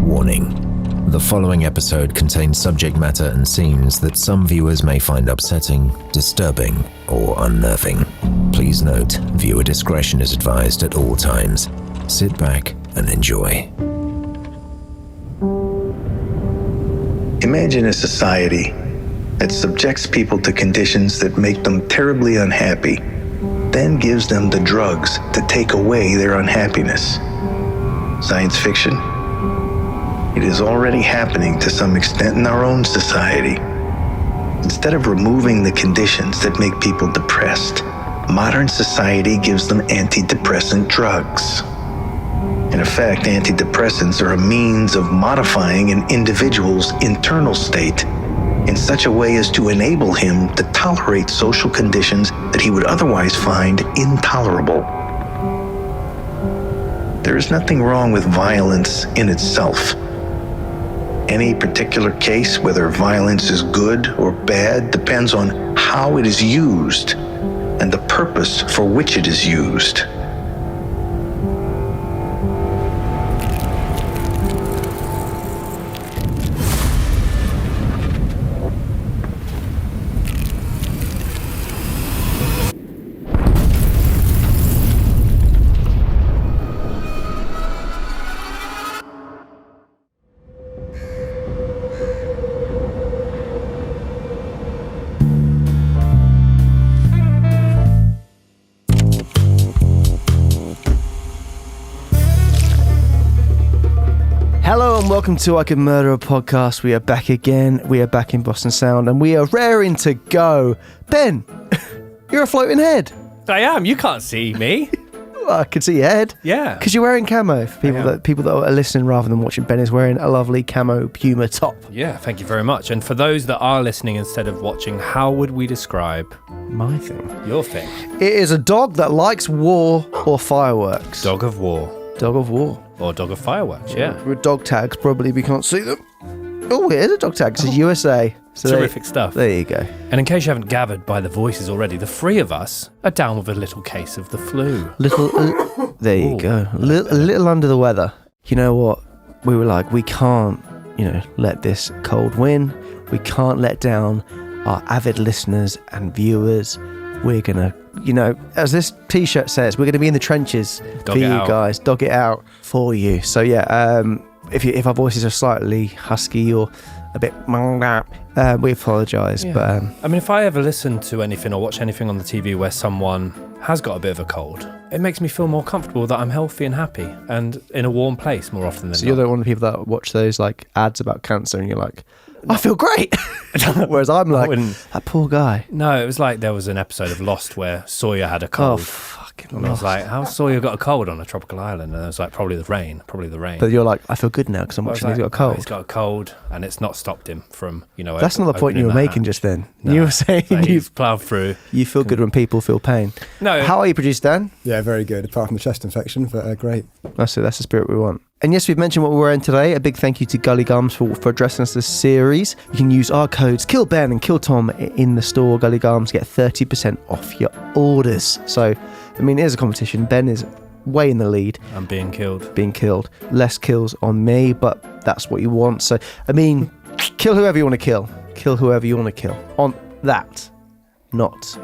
Warning. The following episode contains subject matter and scenes that some viewers may find upsetting, disturbing, or unnerving. Please note, viewer discretion is advised at all times. Sit back and enjoy. Imagine a society that subjects people to conditions that make them terribly unhappy, then gives them the drugs to take away their unhappiness. Science fiction? It is already happening to some extent in our own society. Instead of removing the conditions that make people depressed, modern society gives them antidepressant drugs. In effect, antidepressants are a means of modifying an individual's internal state in such a way as to enable him to tolerate social conditions that he would otherwise find intolerable. There is nothing wrong with violence in itself. Any particular case, whether violence is good or bad, depends on how it is used and the purpose for which it is used. Hello and welcome to I Could Murder a Podcast. We are back again. We are back in Boston Sound and we are raring to go. Ben, you're a floating head. I am. You can't see me. Well, I can see your head. Yeah. Because you're wearing camo. For people that are listening rather than watching, Ben is wearing a lovely camo Puma top. Yeah, thank you very much. And for those that are listening instead of watching, how would we describe My thing. your thing? It is a dog that likes war or fireworks. Dog of war. Dog of war. Or dog of fireworks, yeah. With dog tags, probably we can't see them. Oh, it is a dog tag. It's USA. So Terrific stuff. There you go. And in case you haven't gathered by the voices already, the three of us are down with a little case of the flu. There you go. A little under the weather. You know what? We were like, we can't, let this cold win. We can't let down our avid listeners and viewers. We're going to, as this t-shirt says, we're going to be in the trenches for you guys. Dog it out for you. So yeah, if our voices are slightly husky or a bit we apologise. Yeah. But I mean, if I ever listen to anything or watch anything on the TV where someone has got a bit of a cold, it makes me feel more comfortable that I'm healthy and happy and in a warm place more often than not. So you're the one of the people that watch those like ads about cancer and you're like, I feel great. Whereas I'm like, that poor guy. No, it was like there was an episode of Lost where Sawyer had a cold. Oh, fucking And I was like, how's Sawyer got a cold on a tropical island? And I was like, probably the rain. But you're like, I feel good now because I'm watching he's got a cold. He's got a cold and it's not stopped him from, That's not the point you were making just then. No, you were saying you've ploughed through. You feel good when people feel pain. No. How are you, producer Dan? Yeah, very good, apart from the chest infection, but great. That's it, that's the spirit we want. And yes, we've mentioned what we're wearing today. A big thank you to Gully Gums for addressing us this series. You can use our codes KillBen and KillTom in the store. Gully Gums, get 30% off your orders. So, I mean, it is a competition. Ben is way in the lead. I'm being killed. Less kills on me, but that's what you want. So, I mean, kill whoever you want to kill. Kill whoever you want to kill. On that, not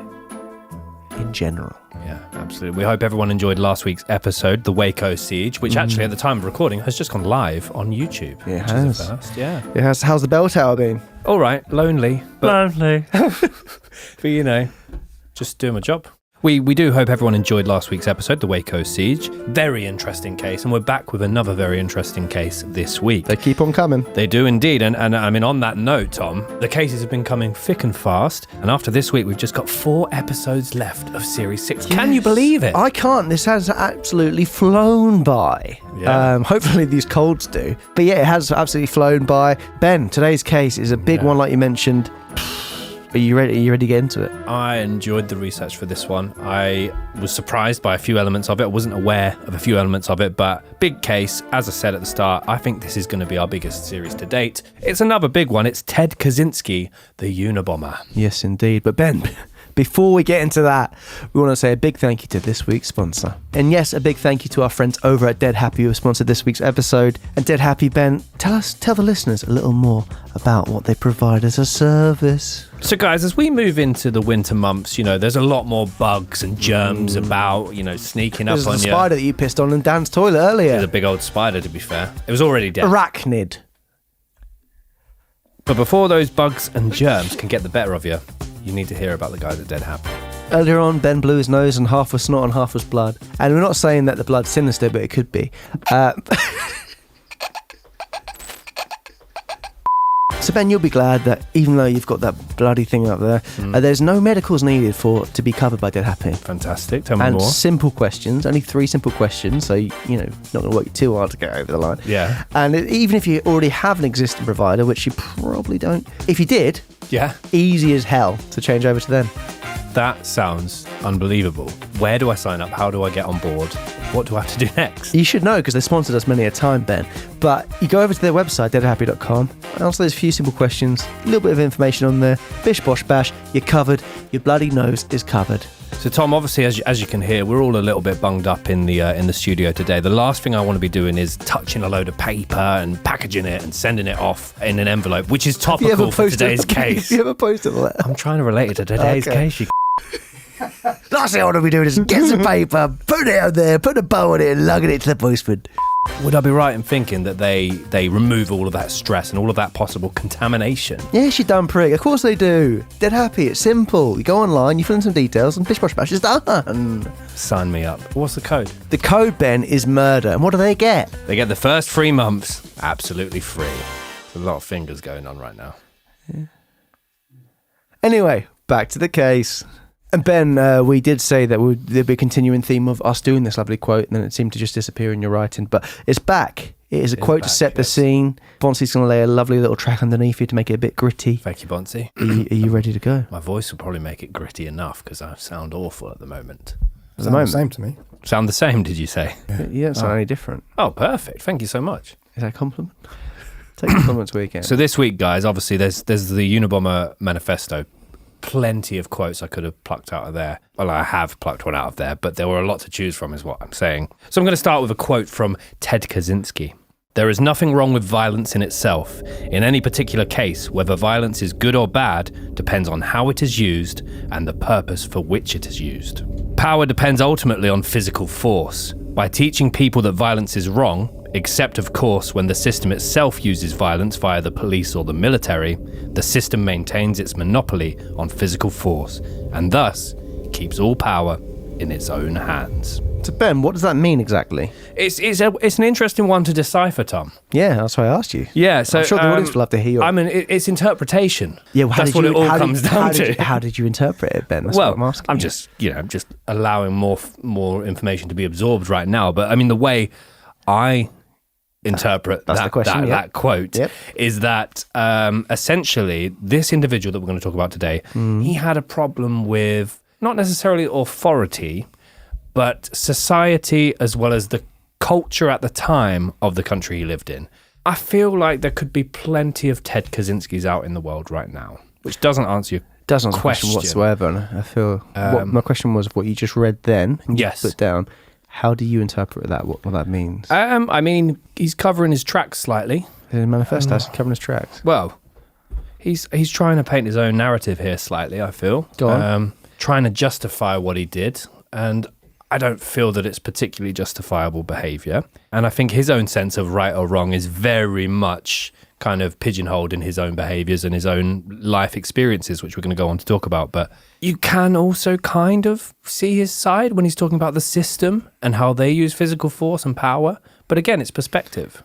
in general. Yeah, absolutely. We hope everyone enjoyed last week's episode, The Waco Siege, which actually at the time of recording has just gone live on YouTube. It has. Is a first. Yeah. It has. How's the bell tower been? All right, lonely. But just doing my job. We do hope everyone enjoyed last week's episode, The Waco Siege. Very interesting case, and we're back with another very interesting case this week. They keep on coming. They do indeed, and I mean, on that note, Tom, the cases have been coming thick and fast, and after this week, we've just got 4 episodes left of Series 6. Yes. Can you believe it? I can't. This has absolutely flown by. Yeah. Hopefully these colds do. But yeah, it has absolutely flown by. Ben, today's case is a big one, like you mentioned. Are you ready? Are you ready to get into it? I enjoyed the research for this one. I was surprised by a few elements of it. I wasn't aware of a few elements of it, but big case. As I said at the start, I think this is going to be our biggest series to date. It's another big one. It's Ted Kaczynski, the Unabomber. Yes, indeed. But Ben, Before we get into that, we want to say a big thank you to this week's sponsor. And yes, a big thank you to our friends over at Dead Happy who have sponsored this week's episode. And Dead Happy, Ben, tell the listeners a little more about what they provide as a service. So guys, as we move into the winter months, there's a lot more bugs and germs about, sneaking up There's on you. the spider that you pissed on in Dan's toilet earlier. It was a big old spider, to be fair. It was already dead. Arachnid. But before those bugs and germs can get the better of you, you need to hear about the guys at Dead Happy. Earlier on, Ben blew his nose and half was snot and half was blood. And we're not saying that the blood's sinister, but it could be. So Ben, you'll be glad that even though you've got that bloody thing up there, there's no medicals needed to be covered by Dead Happy. Fantastic. Tell me and more. Simple questions, only 3 simple questions, so not going to work you too hard to get over the line. Yeah. And even if you already have an existing provider, which you probably don't, if you did, easy as hell to change over to them. That sounds unbelievable. Where do I sign up? How do I get on board? What do I have to do next? You should know because they sponsored us many a time, Ben. But you go over to their website, deadhappy.com, answer those few simple questions, a little bit of information on there, bish bosh bash, you're covered, your bloody nose is covered. So Tom, obviously, as you can hear, we're all a little bit bunged up in the studio today. The last thing I want to be doing is touching a load of paper and packaging it and sending it off in an envelope, which is topical for today's case. Have you ever posted that? I'm trying to relate it to today's case. Last thing I want to be doing is get some paper, put it out there, put a bow on it and lug it to the postman. Would I be right in thinking that they remove all of that stress and all of that possible contamination? Yes, you dumb prick. Of course they do. Dead Happy. It's simple. You go online, you fill in some details, and bish bosh bash is done. Sign me up. What's the code? The code, Ben, is murder. And what do they get? They get the first 3 months absolutely free. There's a lot of fingers going on right now. Yeah. Anyway, back to the case. And Ben, we did say that there'd be a continuing theme of us doing this lovely quote, and then it seemed to just disappear in your writing. But it's back. It is a quote to set the scene. Bonsey's going to lay a lovely little track underneath you to make it a bit gritty. Thank you, Bonsey. Are you ready to go? My voice will probably make it gritty enough because I sound awful at the moment. Sound the same to me. Sound the same, did you say? Yeah, you don't sound any different. Oh, perfect. Thank you so much. Is that a compliment? Take compliments where you can. So this week, guys, obviously there's the Unabomber Manifesto. Plenty of quotes I could have plucked out of there. Well, I have plucked one out of there, but there were a lot to choose from is what I'm saying. So I'm going to start with a quote from Ted Kaczynski. There is nothing wrong with violence in itself. In any particular case, whether violence is good or bad depends on how it is used and the purpose for which it is used. Power depends ultimately on physical force. By teaching people that violence is wrong, except of course when the system itself uses violence via the police or the military, the system maintains its monopoly on physical force and thus keeps all power in its own hands. So Ben, what does that mean exactly? It's an interesting one to decipher, Tom. Yeah, that's why I asked you. Yeah, so I'm sure the audience will love to hear. I mean, it's interpretation. Yeah, well, that's what it all comes down to. How did you interpret it, Ben? That's well, what I'm asking. I'm just allowing more information to be absorbed right now. But I mean, the way I interpret that quote is that essentially this individual that we're going to talk about today, he had a problem with not necessarily authority, but society as well as the culture at the time of the country he lived in. I feel like there could be plenty of Ted Kaczynskis out in the world right now, which doesn't answer your question whatsoever. And I feel my question was what you just read then. And yes. Put down. How do you interpret that? What that means? I mean, he's covering his tracks slightly. His manifesto's covering his tracks. Well, he's trying to paint his own narrative here slightly. I feel. Go on. Trying to justify what he did, and I don't feel that it's particularly justifiable behaviour. And I think his own sense of right or wrong is very much kind of pigeonholed in his own behaviours and his own life experiences, which we're going to go on to talk about. But you can also kind of see his side when he's talking about the system and how they use physical force and power. But again, it's perspective.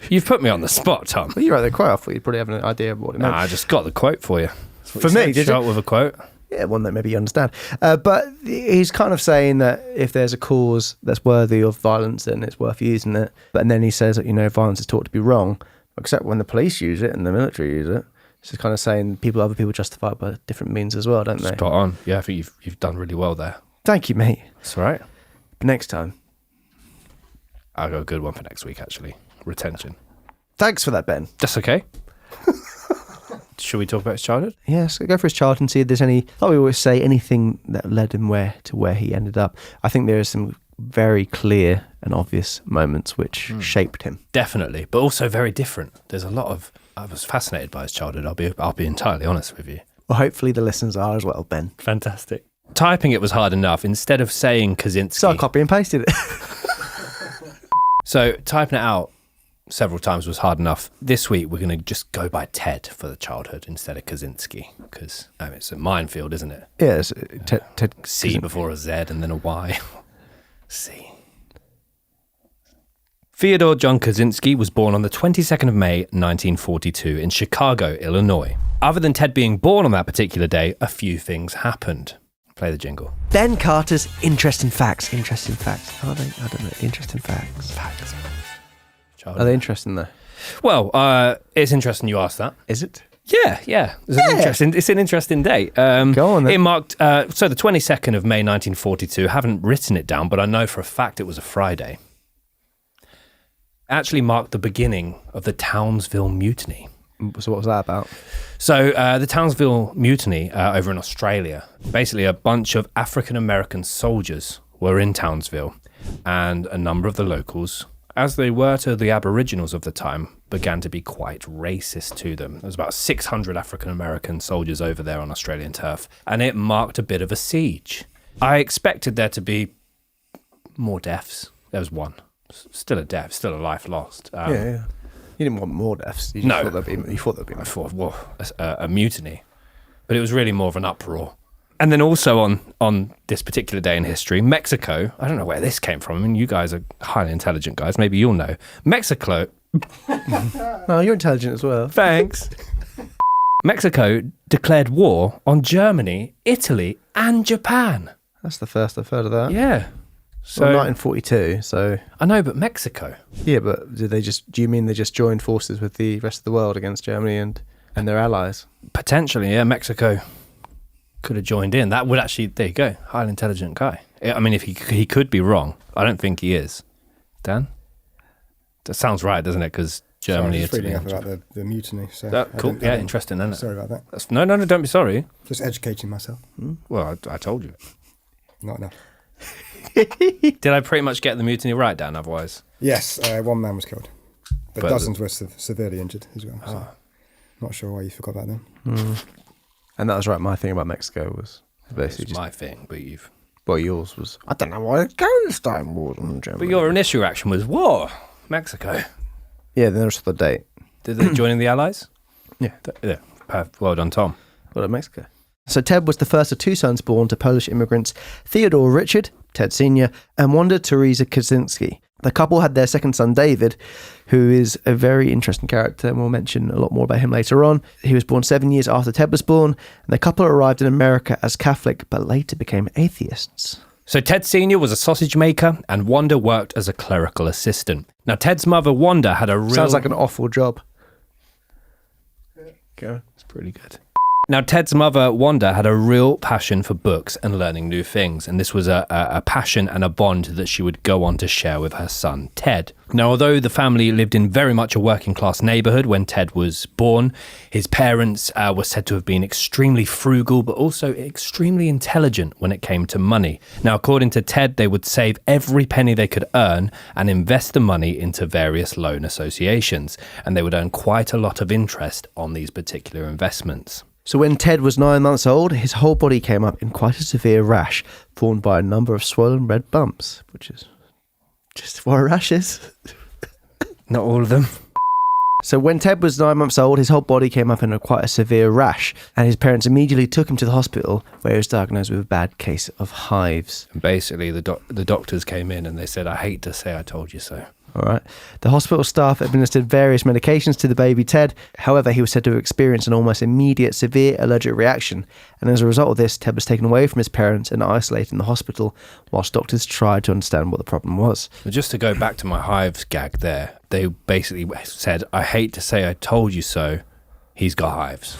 You've put me on the spot, Tom. Well, you wrote the quote. I thought you'd probably have an idea of what it meant. I just got the quote for you. For me, did you? Start with a quote. Yeah, one that maybe you understand. But he's kind of saying that if there's a cause that's worthy of violence, then it's worth using it. And then he says that, violence is taught to be wrong, except when the police use it and the military use it. It's just kind of saying other people justify it by different means as well, don't they? Spot on. Yeah, I think you've done really well there. Thank you, mate. That's all right. But next time. I'll got a good one for next week, actually. Retention. Thanks for that, Ben. That's okay. Should we talk about his childhood? Yes, go for his childhood and see if there's any, like we always say, anything that led him to where he ended up. I think there are some very clear and obvious moments which shaped him. Definitely, but also very different. There's a lot of... I was fascinated by his childhood, I'll be entirely honest with you. Well, hopefully the listeners are as well, Ben. Fantastic. Typing it was hard enough. Instead of saying Kaczynski... So I copy and pasted it. So typing it out several times was hard enough. This week, we're going to just go by Ted for the childhood instead of Kaczynski, because it's a minefield, isn't it? Yes. Ted C before a Z and then a Y. C. Theodore John Kaczynski was born on the 22nd of May, 1942 in Chicago, Illinois. Other than Ted being born on that particular day, a few things happened. Play the jingle. Ben Carter's interesting facts. Interesting facts. Are they? I don't know. Interesting facts. Facts. Are they interesting though? Well, it's interesting you asked that. Is it? Yeah. It's an interesting date. Go on then. It marked, so the 22nd of May 1942, haven't written it down, but I know for a fact it was a Friday. Actually marked the beginning of the Townsville Mutiny. So what was that about? So the Townsville Mutiny over in Australia, basically a bunch of African-American soldiers were in Townsville, and a number of the locals, as they were to the Aboriginals of the time, began to be quite racist to them. There was about 600 African-American soldiers over there on Australian turf, and it marked a bit of a siege. I expected there to be more deaths. There was one. Still a death, still a life lost. Yeah. You didn't want more deaths. You thought there'd be more. I thought, well, a mutiny. But it was really more of an uproar. And then also on this particular day in history, Mexico, I don't know where this came from. I mean, you guys are highly intelligent guys. Maybe you'll know. Mexico. No, you're intelligent as well. Thanks. Mexico declared war on Germany, Italy, and Japan. That's the first I've heard of that. Yeah. So, well, 1942, so... I know, but Mexico. Yeah, but do you mean they just joined forces with the rest of the world against Germany and their allies? Potentially, yeah. Mexico could have joined in. That would actually... There you go. Highly intelligent guy. I mean, if he could be wrong. I don't think he is. Dan? That sounds right, doesn't it? Because Germany... Sorry, I was reading up about the mutiny. So cool. Yeah, interesting, isn't it? Sorry about that. No, don't be sorry. Just educating myself. Well, I told you. Not enough. Did I pretty much get the mutiny right, Dan, otherwise? Yes, one man was killed. But dozens were severely injured as well. So not sure why you forgot about them. And that was right. My thing about Mexico was basically just my thing, but you've... Well, yours was... I don't know why Afghanistan was on Germany. But your initial reaction was, war, Mexico. Yeah, then there was the date. Did they join in the Allies? Yeah. Well done, Tom. Well done, Mexico. So Ted was the first of two sons born to Polish immigrants, Theodore Richard, Ted Sr., and Wanda Teresa Kaczynski. The couple had their second son, David, who is a very interesting character, and we'll mention a lot more about him later on. He was born 7 years after Ted was born, and the couple arrived in America as Catholic, but later became atheists. So Ted Sr. was a sausage maker, and Wanda worked as a clerical assistant. Now, Ted's mother, Wanda, had a real... Sounds like an awful job. Go. It's pretty good. Now, Ted's mother, Wanda, had a real passion for books and learning new things, and this was a passion and a bond that she would go on to share with her son, Ted. Now, although the family lived in very much a working-class neighbourhood when Ted was born, his parents were said to have been extremely frugal, but also extremely intelligent when it came to money. Now, according to Ted, they would save every penny they could earn and invest the money into various loan associations, and they would earn quite a lot of interest on these particular investments. So when Ted was 9 months old, his whole body came up in quite a severe rash, formed by a number of swollen red bumps, which is just what a rash is. Not all of them. So when Ted was 9 months old, his whole body came up in quite a severe rash, and his parents immediately took him to the hospital, where he was diagnosed with a bad case of hives. And basically, the doctors came in and they said, "I hate to say I told you so." All right. The hospital staff administered various medications to the baby Ted. However, he was said to have experienced an almost immediate severe allergic reaction. And as a result of this, Ted was taken away from his parents and isolated in the hospital whilst doctors tried to understand what the problem was. But just to go back to my hives gag there, they basically said, "I hate to say I told you so. He's got hives."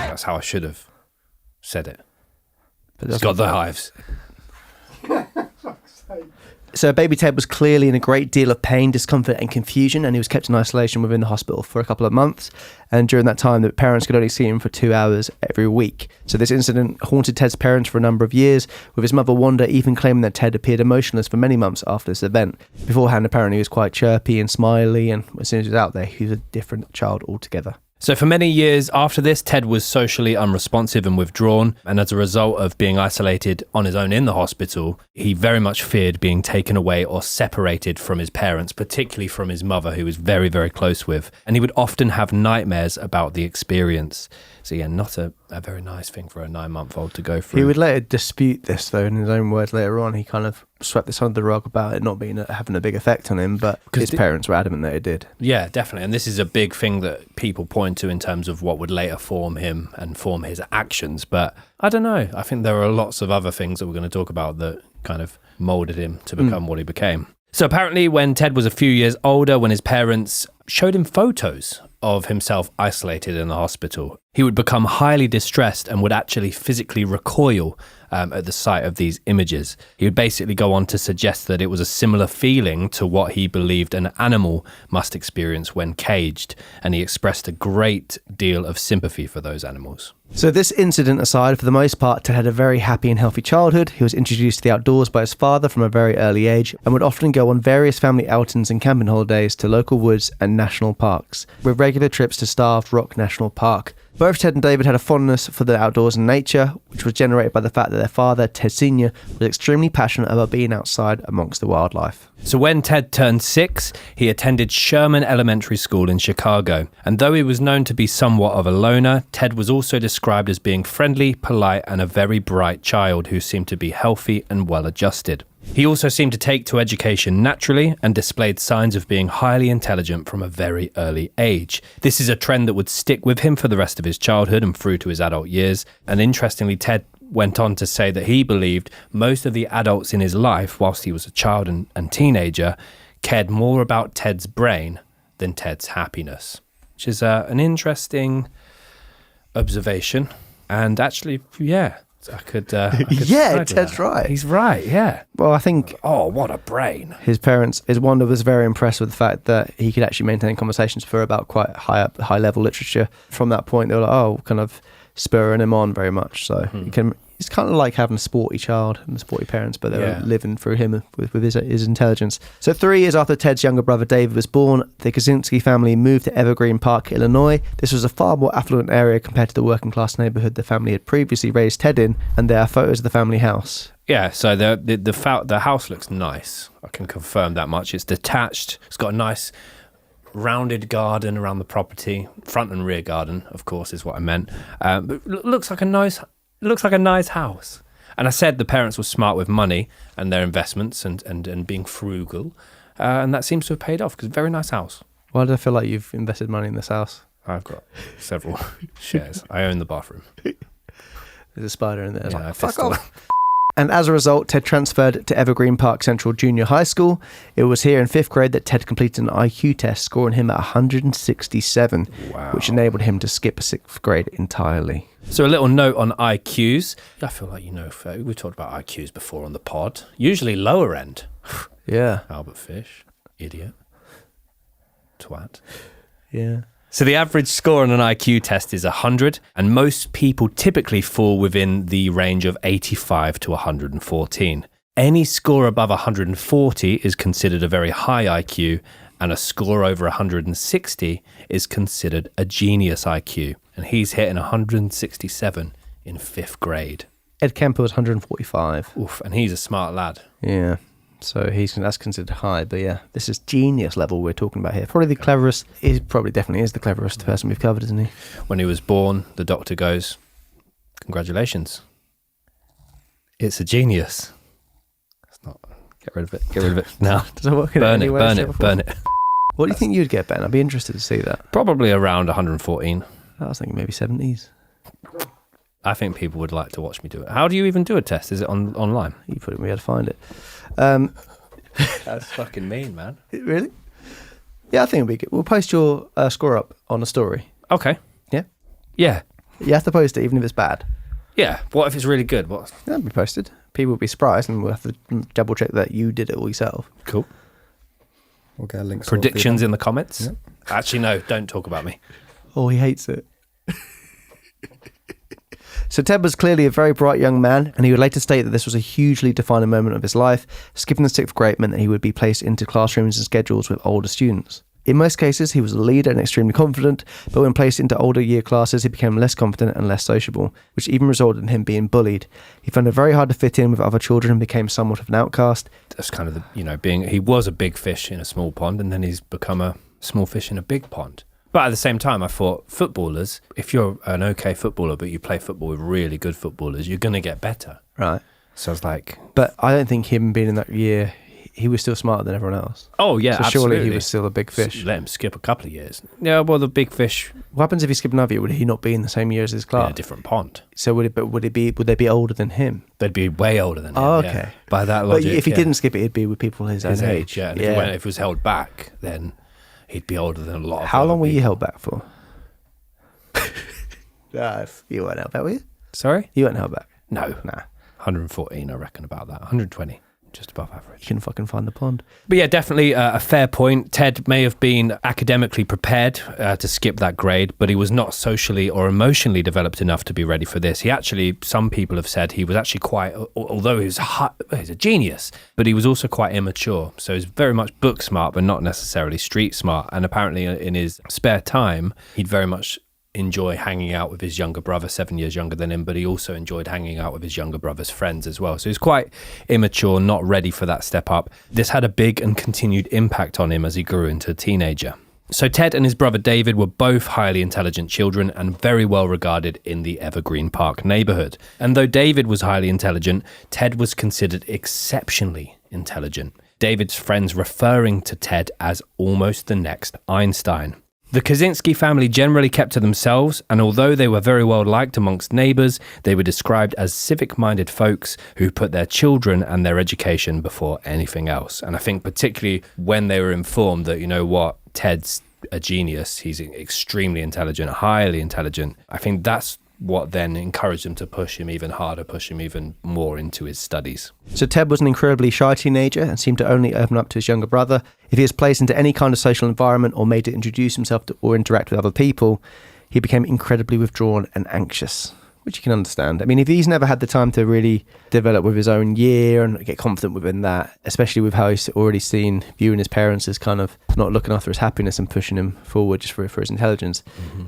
That's how I should have said it. But he's got the hives. So baby Ted was clearly in a great deal of pain, discomfort and confusion, and he was kept in isolation within the hospital for a couple of months. And during that time, the parents could only see him for 2 hours every week. So this incident haunted Ted's parents for a number of years, with his mother Wanda even claiming that Ted appeared emotionless for many months after this event. Beforehand, apparently he was quite chirpy and smiley, and as soon as he was out there, he was a different child altogether. So for many years after this, Ted was socially unresponsive and withdrawn, and as a result of being isolated on his own in the hospital, he very much feared being taken away or separated from his parents, particularly from his mother, who he was very, very close with. And he would often have nightmares about the experience. So yeah, not a very nice thing for a 9-month-old to go through. He would later dispute this, though, in his own words later on. He kind of swept this under the rug about it not being having a big effect on him, but his parents were adamant that it did. Yeah, definitely. And this is a big thing that people point to in terms of what would later form him and form his actions. But I don't know. I think there are lots of other things that we're going to talk about that kind of molded him to become what he became. So apparently when Ted was a few years older, when his parents showed him photos of himself isolated in the hospital, he would become highly distressed and would actually physically recoil at the sight of these images. He would basically go on to suggest that it was a similar feeling to what he believed an animal must experience when caged, and he expressed a great deal of sympathy for those animals. So this incident aside, for the most part, Ted had a very happy and healthy childhood. He was introduced to the outdoors by his father from a very early age and would often go on various family outings and camping holidays to local woods and national parks, with regular trips to Starved Rock National Park. Both Ted and David had a fondness for the outdoors and nature, which was generated by the fact that their father, Ted Sr., was extremely passionate about being outside amongst the wildlife. So when Ted turned 6, he attended Sherman Elementary School in Chicago. And though he was known to be somewhat of a loner, Ted was also described as being friendly, polite, and a very bright child who seemed to be healthy and well-adjusted. He also seemed to take to education naturally and displayed signs of being highly intelligent from a very early age. This is a trend that would stick with him for the rest of his childhood and through to his adult years. And interestingly, Ted went on to say that he believed most of the adults in his life, whilst he was a child and teenager, cared more about Ted's brain than Ted's happiness, which is an interesting observation. And actually, yeah. I could yeah, Ted's right. He's right, yeah. Well, I think... Oh, what a brain. His Wanda was very impressed with the fact that he could actually maintain conversations for about quite high-level literature. From that point, they were like, kind of spurring him on very much. So it's kind of like having a sporty child and sporty parents, but they were living through him with his intelligence. So 3 years after Ted's younger brother David was born, the Kaczynski family moved to Evergreen Park, Illinois. This was a far more affluent area compared to the working class neighborhood the family had previously raised Ted in, and there are photos of the family house. Yeah, so the house looks nice. I can confirm that much. It's detached. It's got a nice rounded garden around the property. Front and rear garden, of course, is what I meant. But looks like a nice house. And I said the parents were smart with money and their investments and being frugal. And that seems to have paid off because very nice house. Why do I feel like you've invested money in this house? I've got several shares. I own the bathroom. There's a spider in there. Yeah, fuck off. And as a result, Ted transferred to Evergreen Park Central Junior High School. It was here in 5th grade that Ted completed an IQ test, scoring him at 167, which enabled him to skip 6th grade entirely. So a little note on IQs. I feel like, we talked about IQs before on the pod. Usually lower end. Yeah. Albert Fish. Idiot. Twat. Yeah. So the average score on an IQ test is 100, and most people typically fall within the range of 85 to 114. Any score above 140 is considered a very high IQ, and a score over 160 is considered a genius IQ. And he's hitting 167 in 5th grade. Ed Kemper was 145. Oof, and he's a smart lad. Yeah. So that's considered high, but yeah, this is genius level we're talking about here. Probably the cleverest. He definitely is the cleverest person we've covered, isn't he? When he was born, the doctor goes, "Congratulations, it's a genius." It's not. Get rid of it. Get rid of it now. Does it work? Burn it. What do you think you'd get, Ben? I'd be interested to see that. Probably around 114. I was thinking maybe 70s. I think people would like to watch me do it. How do you even do a test? Is it online? You put it, we had to find it. That's fucking mean, man. Really? Yeah, I think it'll be good. We'll post your score up on a story. Okay. Yeah? Yeah. You have to post it even if it's bad. Yeah. What if it's really good? What? That'll be posted. People would be surprised, and we'll have to double check that you did it all yourself. Cool. We'll get a link. Predictions in the comments? Yep. Actually, no, don't talk about me. Oh, he hates it. So Ted was clearly a very bright young man, and he would later state that this was a hugely defining moment of his life. Skipping the 6th grade meant that he would be placed into classrooms and schedules with older students. In most cases, he was a leader and extremely confident, but when placed into older year classes, he became less confident and less sociable, which even resulted in him being bullied. He found it very hard to fit in with other children and became somewhat of an outcast. That's kind of he was a big fish in a small pond, and then he's become a small fish in a big pond. But at the same time, I thought footballers, if you're an okay footballer, but you play football with really good footballers, you're going to get better. Right. So I was like... But I don't think him being in that year, he was still smarter than everyone else. Oh, yeah, so absolutely. surely he was still a big fish. Let him skip a couple of years. Yeah, well, the big fish... What happens if he skipped another year? Would he not be in the same year as his class? In a different pond. So would they be older than him? They'd be way older than him. Oh, okay. Yeah. By that logic, But if he didn't skip it, he'd be with people his own age. Yeah, and if it was held back, then he'd be older than a lot of How other long were you people. held back for? You weren't held back, were you? Sorry? You weren't held back. No. Nah. 114, I reckon, about that. 120, just above average. You can fucking find the pond. But yeah, definitely a fair point. Ted may have been academically prepared to skip that grade, but he was not socially or emotionally developed enough to be ready for this. He actually, some people have said he was actually quite, although he's a genius, but he was also quite immature. So he's very much book smart, but not necessarily street smart. And apparently in his spare time, he'd very much enjoy hanging out with his younger brother, 7 years younger than him, but he also enjoyed hanging out with his younger brother's friends as well. So he's quite immature, not ready for that step up. This had a big and continued impact on him as he grew into a teenager. So Ted and his brother David were both highly intelligent children and very well regarded in the Evergreen Park neighborhood. And though David was highly intelligent, Ted was considered exceptionally intelligent. David's friends referring to Ted as almost the next Einstein. The Kaczynski family generally kept to themselves, and although they were very well liked amongst neighbours, they were described as civic-minded folks who put their children and their education before anything else. And I think particularly when they were informed that, you know what, Ted's a genius, he's extremely intelligent, highly intelligent, I think that's what then encouraged them to push him even harder, push him even more into his studies. So Ted was an incredibly shy teenager and seemed to only open up to his younger brother. If he was placed into any kind of social environment or made to introduce himself to or interact with other people, he became incredibly withdrawn and anxious, which you can understand. I mean, if he's never had the time to really develop with his own year and get confident within that, especially with how he's already seen viewing his parents as kind of not looking after his happiness and pushing him forward just for his intelligence,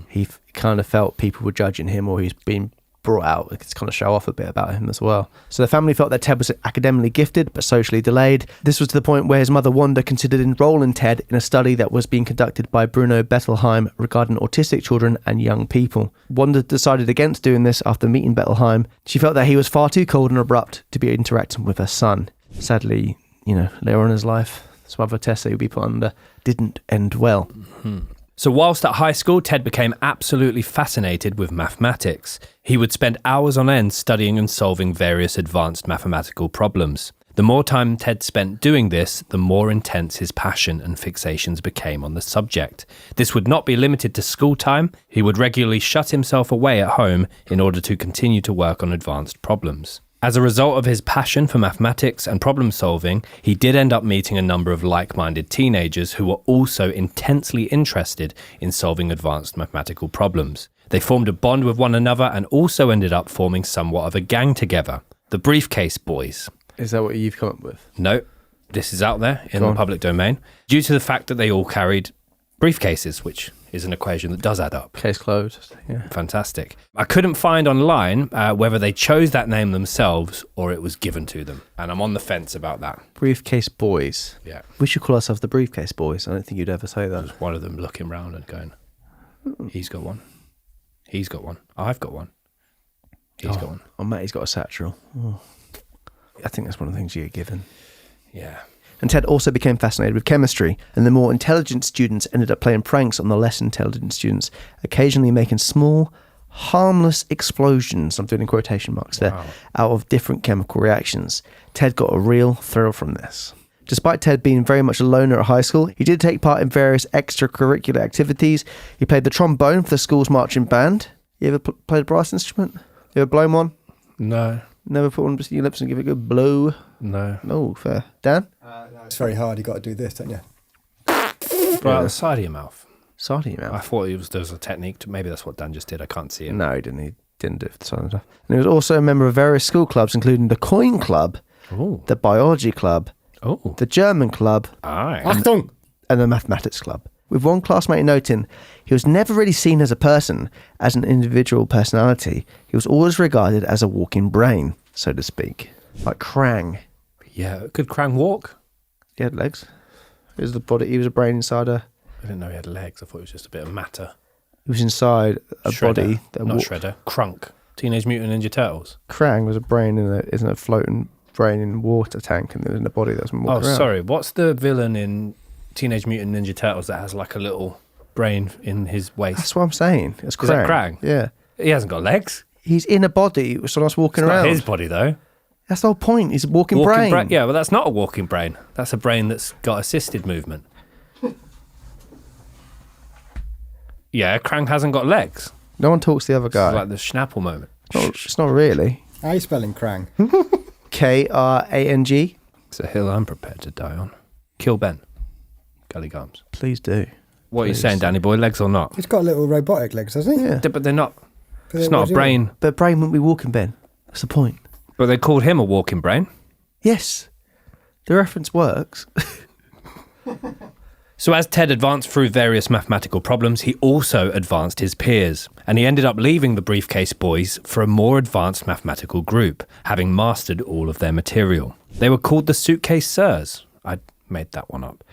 he kind of felt people were judging him, or he's been brought out to kind of show off a bit about him as well. So the family felt that Ted was academically gifted but socially delayed. This was to the point where his mother Wanda considered enrolling Ted in a study that was being conducted by Bruno Bettelheim regarding autistic children and young people. Wanda decided against doing this after meeting Bettelheim. She felt that he was far too cold and abrupt to be interacting with her son. Sadly, later on in his life, some other tests that he would be put under didn't end well. Mm-hmm. So whilst at high school, Ted became absolutely fascinated with mathematics. He would spend hours on end studying and solving various advanced mathematical problems. The more time Ted spent doing this, the more intense his passion and fixations became on the subject. This would not be limited to school time. He would regularly shut himself away at home in order to continue to work on advanced problems. As a result of his passion for mathematics and problem solving, he did end up meeting a number of like-minded teenagers who were also intensely interested in solving advanced mathematical problems. They formed a bond with one another and also ended up forming somewhat of a gang together, the Briefcase Boys. Is that what you've come up with? No, this is out there in the public domain, due to the fact that they all carried briefcases, which is an equation that does add up. Case closed. Yeah. Fantastic. I couldn't find online whether they chose that name themselves or it was given to them. And I'm on the fence about that. Briefcase Boys. Yeah. We should call ourselves the Briefcase Boys. I don't think you'd ever say that. There's one of them looking round and going, he's got one. He's got one. I've got one. He's got one. Oh, Matty's got a satchel. Oh. I think that's one of the things you get given. Yeah. And Ted also became fascinated with chemistry, and the more intelligent students ended up playing pranks on the less intelligent students, occasionally making small, harmless explosions, I'm doing in quotation marks there, out of different chemical reactions. Ted got a real thrill from this. Despite Ted being very much a loner at high school, he did take part in various extracurricular activities. He played the trombone for the school's marching band. You ever played a brass instrument? You ever blown one? No. Never put one between your lips and give it a good blow? No. No, fair. Dan? It's very hard. You got to do this, don't you? Right out the side of your mouth. Side of your I mouth. thought there was a technique. Maybe that's what Dan just did. I can't see it. No, he didn't. He didn't do it for the side stuff. And he was also a member of various school clubs, including the Coin Club, Oh. the Biology Club, Oh. the German Club, Aye. Achtung! and the Mathematics Club. With one classmate noting, he was never really seen as a person, as an individual personality. He was always regarded as a walking brain, so to speak. Like Krang. Yeah. Could Krang walk? He had legs. He was the body. He was a brain inside a... I didn't know he had legs. I thought it was just a bit of matter. He was inside a Shredder. body. That Not Shredder. Crunk. Teenage Mutant Ninja Turtles. Krang was a brain isn't a floating brain in a water tank, and it was in a body that's been walking around. Sorry. What's the villain in Teenage Mutant Ninja Turtles that has like a little brain in his waist? That's what I'm saying. It's Krang. Is that Krang? Yeah. He hasn't got legs. He's in a body with someone else walking It's around. not his body though. That's the whole point. He's a walking brain. Yeah, but that's not a walking brain. That's a brain that's got assisted movement. Yeah, Krang hasn't got legs. No one talks to the other guy. It's like the Schnapple moment. It's not really. How are you spelling Krang? Krang. It's a hill I'm prepared to die on. Kill Ben. Gully Gums. Please do. What are you Please. saying, Danny boy? Legs or not? He's got little robotic legs, hasn't he? Yeah. But they're not. But It's what not do a you brain. mean? But brain wouldn't be walking, Ben. That's the point. But they called him a walking brain. Yes. The reference works. So as Ted advanced through various mathematical problems, he also advanced his peers, and he ended up leaving the Briefcase Boys for a more advanced mathematical group, having mastered all of their material. They were called the Suitcase Sirs. I made that one up.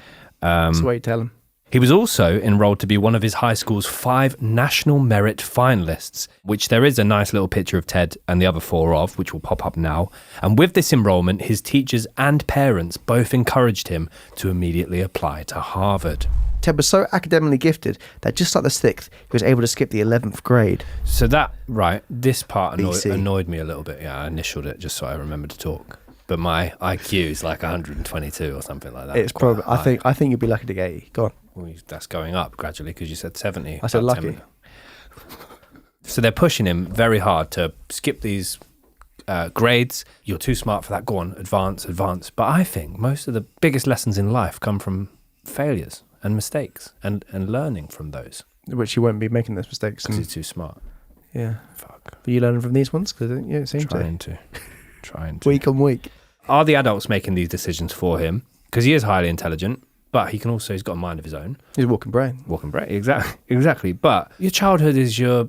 That's the way you tell him. He was also enrolled to be one of his high school's 5 National Merit finalists, which there is a nice little picture of Ted and the other 4 of, which will pop up now. And with this enrollment, his teachers and parents both encouraged him to immediately apply to Harvard. Ted was so academically gifted that just like the 6th, he was able to skip the 11th grade. So that, right, this part BC. annoyed me a little bit. Yeah, I initialed it just so I remembered to talk. But my IQ is like 122 or something like that. It's quite probably. high. I think you'd be lucky to get 80. Go on. Well, that's going up gradually because you said 70. I said about 10 lucky. minutes. So they're pushing him very hard to skip these grades. You're too smart for that. Go on, advance. But I think most of the biggest lessons in life come from failures and mistakes and learning from those Which you won't be making those mistakes. because And, he's too smart. yeah. Fuck. But you learning from these ones? Because you don't seem to. Trying to. Week on week. Are the adults making these decisions for him? Because he is highly intelligent, but he's got a mind of his own. He's a walking brain. Walking brain, exactly. But your childhood is your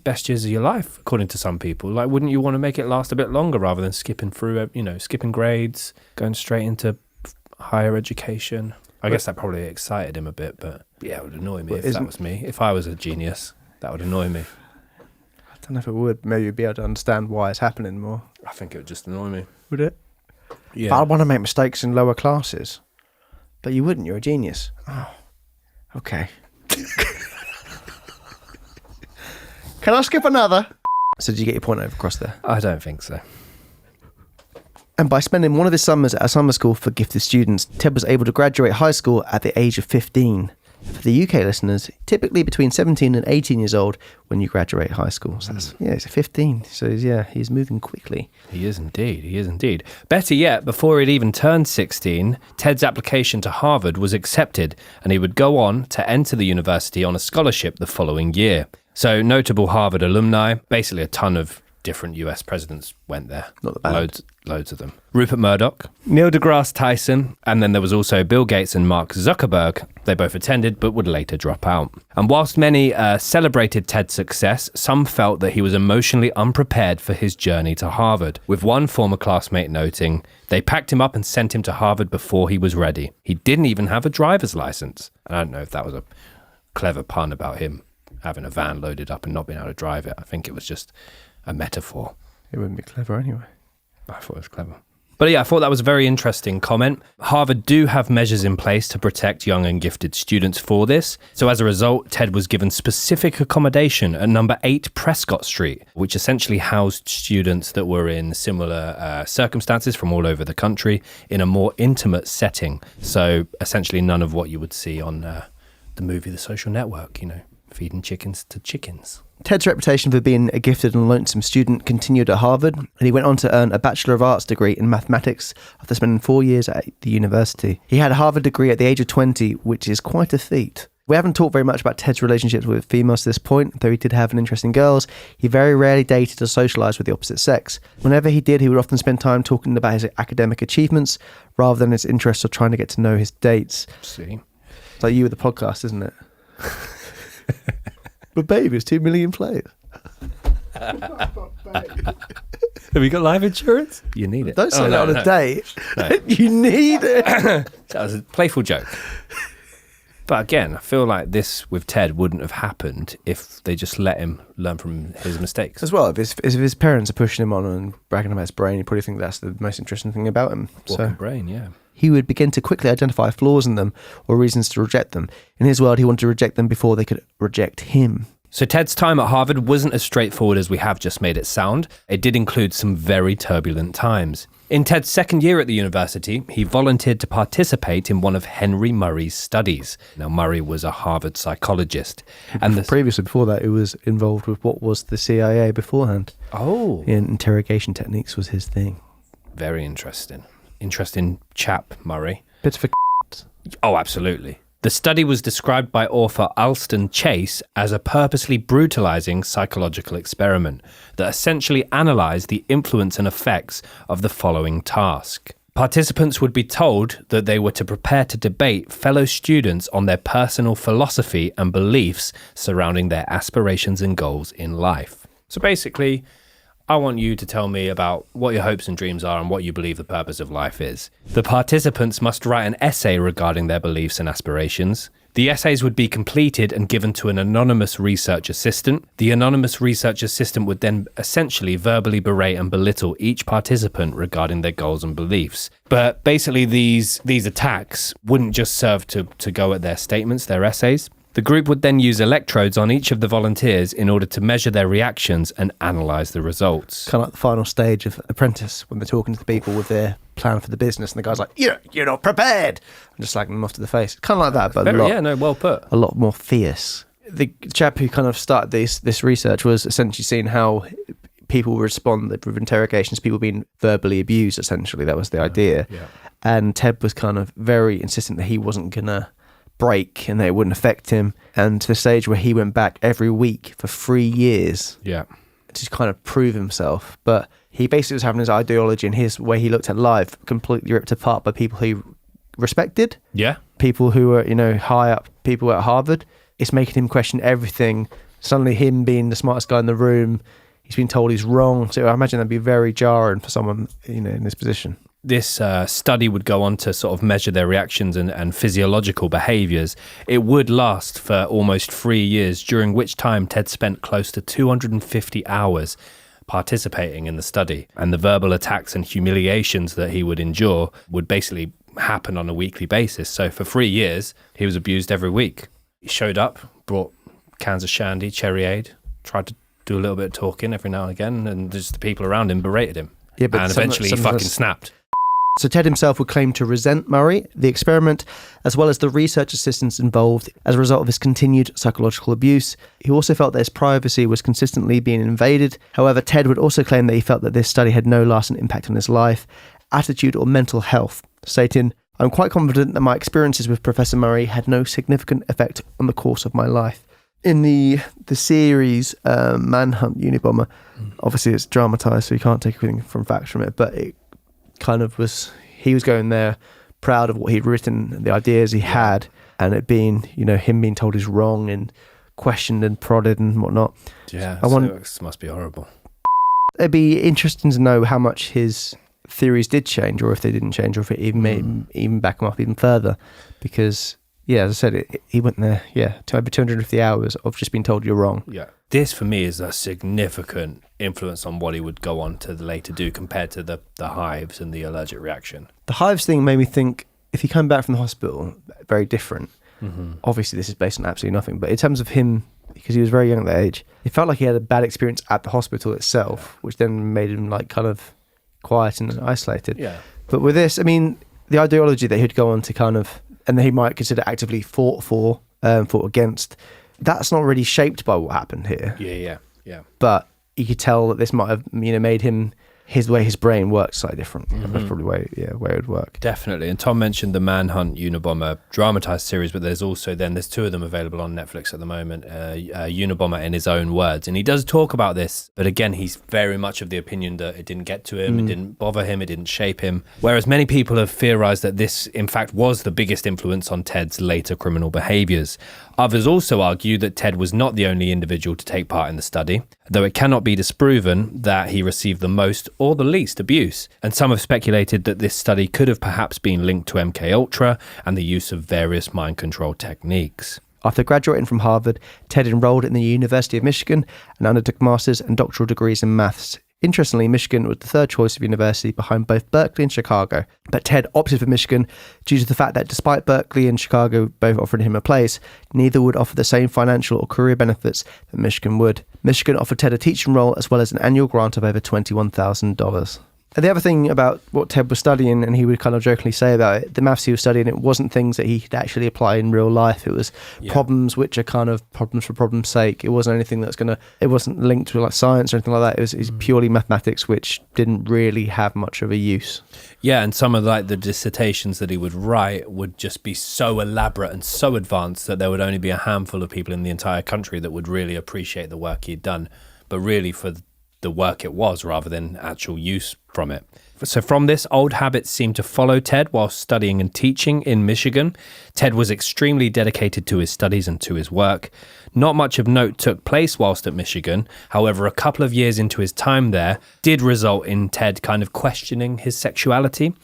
best years of your life, according to some people. Like, wouldn't you want to make it last a bit longer rather than skipping through, skipping grades, going straight into higher education? I guess that probably excited him a bit, but yeah, it would annoy me if that was me. If I was a genius, that would annoy me. I don't know if it would. Maybe you'd be able to understand why it's happening more. I think it would just annoy me. Would it? Yeah. But I want to make mistakes in lower classes. But you wouldn't. You're a genius. Oh, okay. Can I skip another? So did you get your point over across there? I don't think so. And by spending one of his summers at a summer school for gifted students, Ted was able to graduate high school at the age of 15. For the UK listeners, typically between 17 and 18 years old when you graduate high school. So that's, he's 15. So he's moving quickly. He is indeed. Better yet, before he'd even turned 16, Ted's application to Harvard was accepted, and he would go on to enter the university on a scholarship the following year. So notable Harvard alumni, basically a ton of different US presidents went there. Not the bad. Loads of them. Rupert Murdoch, Neil deGrasse Tyson, and then there was also Bill Gates and Mark Zuckerberg. They both attended but would later drop out. And whilst many celebrated Ted's success, some felt that he was emotionally unprepared for his journey to Harvard, with one former classmate noting, "They packed him up and sent him to Harvard before he was ready. He didn't even have a driver's license." And I don't know if that was a clever pun about him having a van loaded up and not being able to drive it. I think it was just a metaphor. It wouldn't be clever anyway. I thought it was clever. But yeah, I thought that was a very interesting comment. Harvard do have measures in place to protect young and gifted students for this. So as a result, Ted was given specific accommodation at number 8 Prescott Street, which essentially housed students that were in similar circumstances from all over the country in a more intimate setting. So essentially none of what you would see on the movie The Social Network, feeding chickens to chickens. Ted's reputation for being a gifted and lonesome student continued at Harvard, and he went on to earn a Bachelor of Arts degree in mathematics after spending 4 years at the university. He had a Harvard degree at the age of 20, which is quite a feat. We haven't talked very much about Ted's relationships with females to this point, though he did have an interest in girls. He very rarely dated or socialised with the opposite sex. Whenever he did, he would often spend time talking about his academic achievements rather than his interest or trying to get to know his dates. See? It's like you with the podcast, isn't it? But babe, it's 2 million players. Have you got life insurance? You need it. Don't say that on a date. No. You need it. That was a playful joke. But again, I feel like this with Ted wouldn't have happened if they just let him learn from his mistakes. As well, if his parents are pushing him on and bragging about his brain, you probably think that's the most interesting thing about him. Walking brain, yeah. He would begin to quickly identify flaws in them or reasons to reject them. In his world, he wanted to reject them before they could reject him. So Ted's time at Harvard wasn't as straightforward as we have just made it sound. It did include some very turbulent times. In Ted's second year at the university, he volunteered to participate in one of Henry Murray's studies. Now, Murray was a Harvard psychologist. And previously, before that, he was involved with what was the CIA beforehand. Oh. Interrogation techniques was his thing. Very interesting. Interesting chap, Murray. Bits for Oh, absolutely. The study was described by author Alston Chase as a purposely brutalizing psychological experiment that essentially analysed the influence and effects of the following task. Participants would be told that they were to prepare to debate fellow students on their personal philosophy and beliefs surrounding their aspirations and goals in life. So basically, I want you to tell me about what your hopes and dreams are and what you believe the purpose of life is. The participants must write an essay regarding their beliefs and aspirations. The essays would be completed and given to an anonymous research assistant. The anonymous research assistant would then essentially verbally berate and belittle each participant regarding their goals and beliefs. But basically these attacks wouldn't just serve to go at their statements, their essays. The group would then use electrodes on each of the volunteers in order to measure their reactions and analyse the results. Kind of like the final stage of Apprentice when they're talking to the people with their plan for the business and the guy's like, you're not prepared. And just slagging them off to the face. Kind of like that, but well put. A lot more fierce. The chap who kind of started this research was essentially seeing how people respond with interrogations, people being verbally abused, essentially. That was the idea. Yeah. And Ted was kind of very insistent that he wasn't going to break and that it wouldn't affect him, and to the stage where he went back every week for 3 years to kind of prove himself. But he basically was having his ideology and his way he looked at life completely ripped apart by people he respected, people who were high up, people at Harvard. It's making him question everything. Suddenly him being the smartest guy in the room, he's been told he's wrong. So I imagine that'd be very jarring for someone in this position. This study would go on to sort of measure their reactions and physiological behaviours. It would last for almost 3 years, during which time Ted spent close to 250 hours participating in the study. And the verbal attacks and humiliations that he would endure would basically happen on a weekly basis. So for 3 years, he was abused every week. He showed up, brought cans of shandy, Cherryade, tried to do a little bit of talking every now and again, and just the people around him berated him. Yeah, but and eventually he fucking snapped. So Ted himself would claim to resent Murray, the experiment, as well as the research assistants involved as a result of his continued psychological abuse. He also felt that his privacy was consistently being invaded. However, Ted would also claim that he felt that this study had no lasting impact on his life, attitude or mental health, stating, "I'm quite confident that my experiences with Professor Murray had no significant effect on the course of my life." In the series Manhunt, Unabomber, obviously it's dramatised, so you can't take anything from facts from it, but it kind of he was going there proud of what he'd written, the ideas he had, and it being, him being told he's wrong and questioned and prodded and whatnot. Yeah, this must be horrible. It'd be interesting to know how much his theories did change, or if they didn't change, or if it even made even back him up even further. Because, as I said, he went there, to over 250 hours of just being told you're wrong. Yeah. This, for me, is a significant influence on what he would go on to later do compared to the hives and the allergic reaction. The hives thing made me think, if he came back from the hospital, very different. Mm-hmm. Obviously, this is based on absolutely nothing, but in terms of him, because he was very young at that age, it felt like he had a bad experience at the hospital itself, which then made him kind of quiet and isolated. Yeah. But with this, the ideology that he'd go on to kind of, and that he might consider actively fought against, that's not really shaped by what happened here. Yeah. But you could tell that this might have, made him, his brain works slightly different. That's probably way it would work. Definitely. And Tom mentioned the Manhunt Unabomber dramatized series, but there's two of them available on Netflix at the moment, Unabomber in his own words. And he does talk about this, but again, he's very much of the opinion that it didn't get to him, it didn't bother him, it didn't shape him. Whereas many people have theorized that this, in fact, was the biggest influence on Ted's later criminal behaviors. Others also argue that Ted was not the only individual to take part in the study, though it cannot be disproven that he received the most or the least abuse. And some have speculated that this study could have perhaps been linked to MKUltra and the use of various mind control techniques. After graduating from Harvard, Ted enrolled in the University of Michigan and undertook master's and doctoral degrees in maths. Interestingly, Michigan was the third choice of university behind both Berkeley and Chicago, but Ted opted for Michigan due to the fact that despite Berkeley and Chicago both offering him a place, neither would offer the same financial or career benefits that Michigan would. Michigan offered Ted a teaching role as well as an annual grant of over $21,000. And the other thing about what Ted was studying, and he would kind of jokingly say about it, the maths he was studying, it wasn't things that he could actually apply in real life. It was problems which are kind of problems for problem's sake. It wasn't anything that's it wasn't linked to like science or anything like that. It was purely mathematics, which didn't really have much of a use. Yeah, and some of like the dissertations that he would write would just be so elaborate and so advanced that there would only be a handful of people in the entire country that would really appreciate the work he'd done. But really for the work it was rather than actual use from it. So from this, old habits seemed to follow Ted while studying and teaching in Michigan. Ted was extremely dedicated to his studies and to his work. Not much of note took place whilst at Michigan. However, a couple of years into his time there did result in Ted kind of questioning his sexuality.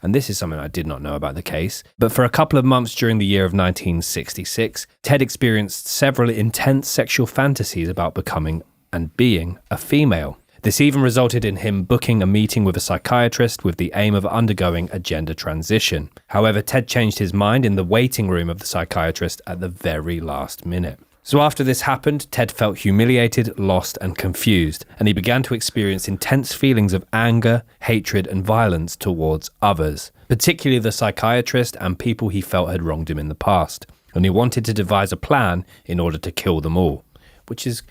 And this is something I did not know about the case. But for a couple of months during the year of 1966, Ted experienced several intense sexual fantasies about becoming and being a female. This even resulted in him booking a meeting with a psychiatrist with the aim of undergoing a gender transition. However, Ted changed his mind in the waiting room of the psychiatrist at the very last minute. So after this happened, Ted felt humiliated, lost, and confused, and he began to experience intense feelings of anger, hatred, and violence towards others, particularly the psychiatrist and people he felt had wronged him in the past. And he wanted to devise a plan in order to kill them all, which is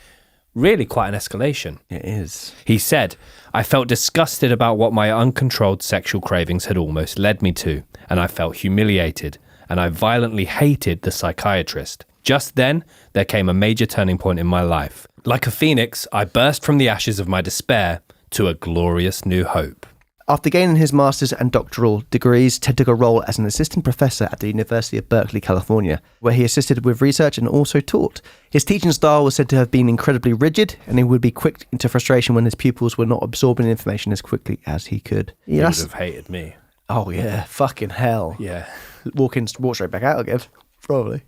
really quite an escalation. It is. He said, "I felt disgusted about what my uncontrolled sexual cravings had almost led me to, and I felt humiliated, and I violently hated the psychiatrist. Just then, there came a major turning point in my life. Like a phoenix, I burst from the ashes of my despair to a glorious new hope." After gaining his master's and doctoral degrees, Ted took a role as an assistant professor at the University of Berkeley, California, where he assisted with research and also taught. His teaching style was said to have been incredibly rigid, and he would be quick into frustration when his pupils were not absorbing information as quickly as he could. He would have hated me. Oh yeah, fucking hell. Yeah. Walk straight back out again, probably.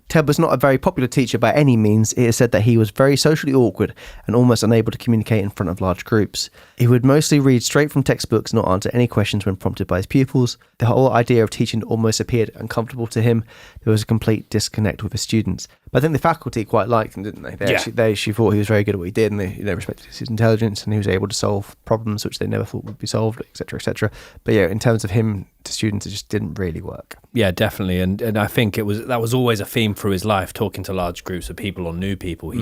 Ted was not a very popular teacher by any means. It is said that he was very socially awkward and almost unable to communicate in front of large groups. He would mostly read straight from textbooks, not answer any questions when prompted by his pupils. The whole idea of teaching almost appeared uncomfortable to him. There was a complete disconnect with his students. But I think the faculty quite liked him, didn't they? They actually thought he was very good at what he did, and they respected his intelligence, and he was able to solve problems which they never thought would be solved, etc., etc. But yeah, in terms of him to students, it just didn't really work. Yeah, definitely. And I think that was always a theme through his life, talking to large groups of people or new people.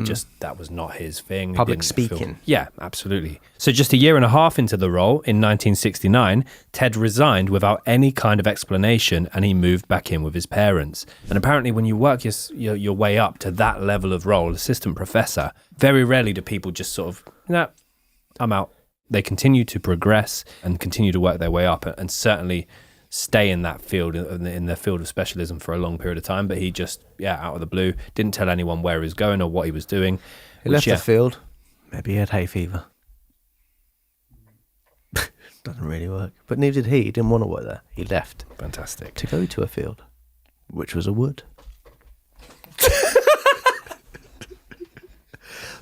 That was not his thing. Public speaking. Yeah, absolutely. So just a year and a half into the role, in 1969, Ted resigned without any kind of explanation, and he moved back in with his parents. And apparently when you work your way up to that level of role, assistant professor, very rarely do people just sort of, nah, I'm out. They continue to progress and continue to work their way up, and certainly stay in that field, in their field of specialism for a long period of time. But he just, out of the blue, didn't tell anyone where he was going or what he was doing. He left the field. Maybe he had hay fever. Doesn't really work. But neither did he. He didn't want to work there. He left. Fantastic. To go to a field, which was a wood.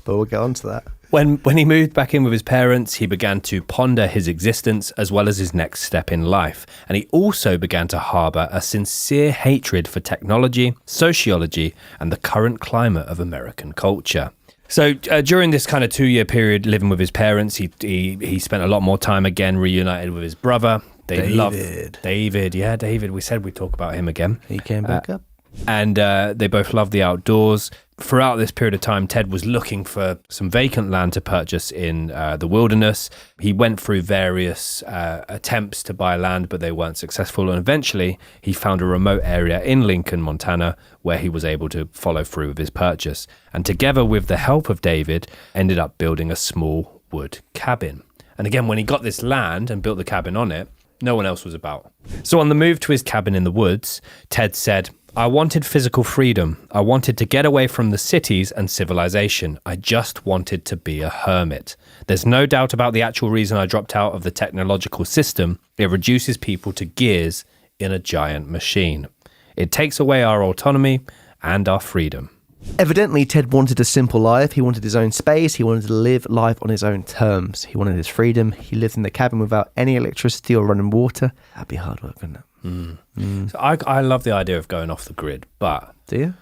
But we'll get on to that. When he moved back in with his parents, he began to ponder his existence as well as his next step in life. And he also began to harbour a sincere hatred for technology, sociology, and the current climate of American culture. So during this kind of 2-year period living with his parents, he spent a lot more time again reunited with his brother. They loved David. Yeah, David. We said we'd talk about him again. He came back up. And they both love the outdoors. Throughout this period of time, Ted was looking for some vacant land to purchase in the wilderness. He went through various attempts to buy land, but they weren't successful. And eventually, he found a remote area in Lincoln, Montana, where he was able to follow through with his purchase. And together with the help of David, ended up building a small wood cabin. And again, when he got this land and built the cabin on it, no one else was about. So on the move to his cabin in the woods, Ted said, "I wanted physical freedom. I wanted to get away from the cities and civilization. I just wanted to be a hermit. There's no doubt about the actual reason I dropped out of the technological system. It reduces people to gears in a giant machine. It takes away our autonomy and our freedom." Evidently, Ted wanted a simple life. He wanted his own space. He wanted to live life on his own terms. He wanted his freedom. He lived in the cabin without any electricity or running water. That'd be hard work, wouldn't it? So I love the idea of going off the grid, but Do you?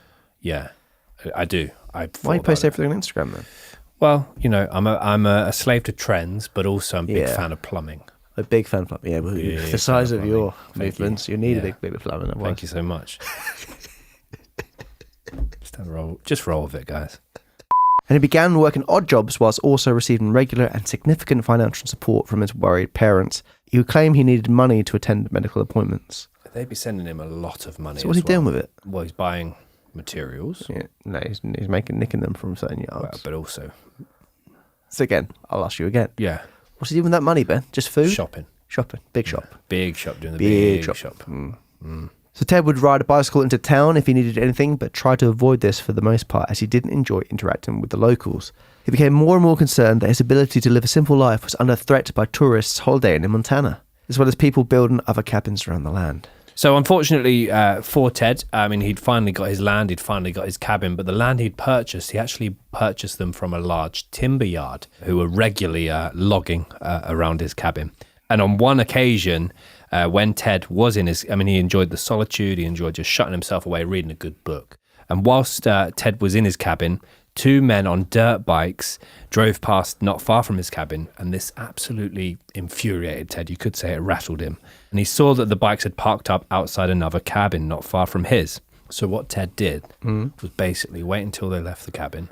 yeah, I do. Why you post everything on Instagram then? Well, you know, I'm a slave to trends, but also I'm a big fan of plumbing. A big fan of plumbing. Yeah, well, the size of your movements, you need a big plumbing. Otherwise. Thank you so much. Just roll with it, guys. And he began working odd jobs whilst also receiving regular and significant financial support from his worried parents. He would claim he needed money to attend medical appointments. They'd be sending him a lot of money. So what's he doing with it? Well, he's buying materials. Yeah, no, he's nicking them from certain yards. Well, but also... So again, I'll ask you again. Yeah. What's he doing with that money, Ben? Just food? Shopping. Big shop. Big shop, doing the Big big shop. shop. So Ted would ride a bicycle into town if he needed anything, but tried to avoid this for the most part as he didn't enjoy interacting with the locals. He became more and more concerned that his ability to live a simple life was under threat by tourists holidaying in Montana, as well as people building other cabins around the land. So unfortunately for Ted, I mean, he'd finally got his land, he'd finally got his cabin, but the land he'd purchased, he actually purchased them from a large timber yard who were regularly logging around his cabin. And on one occasion, when Ted was in his, he enjoyed the solitude, he enjoyed just shutting himself away, reading a good book. And whilst Ted was in his cabin, two men on dirt bikes drove past not far from his cabin, and this absolutely infuriated Ted. You could say it rattled him. And he saw that the bikes had parked up outside another cabin not far from his. So what Ted did was basically wait until they left the cabin,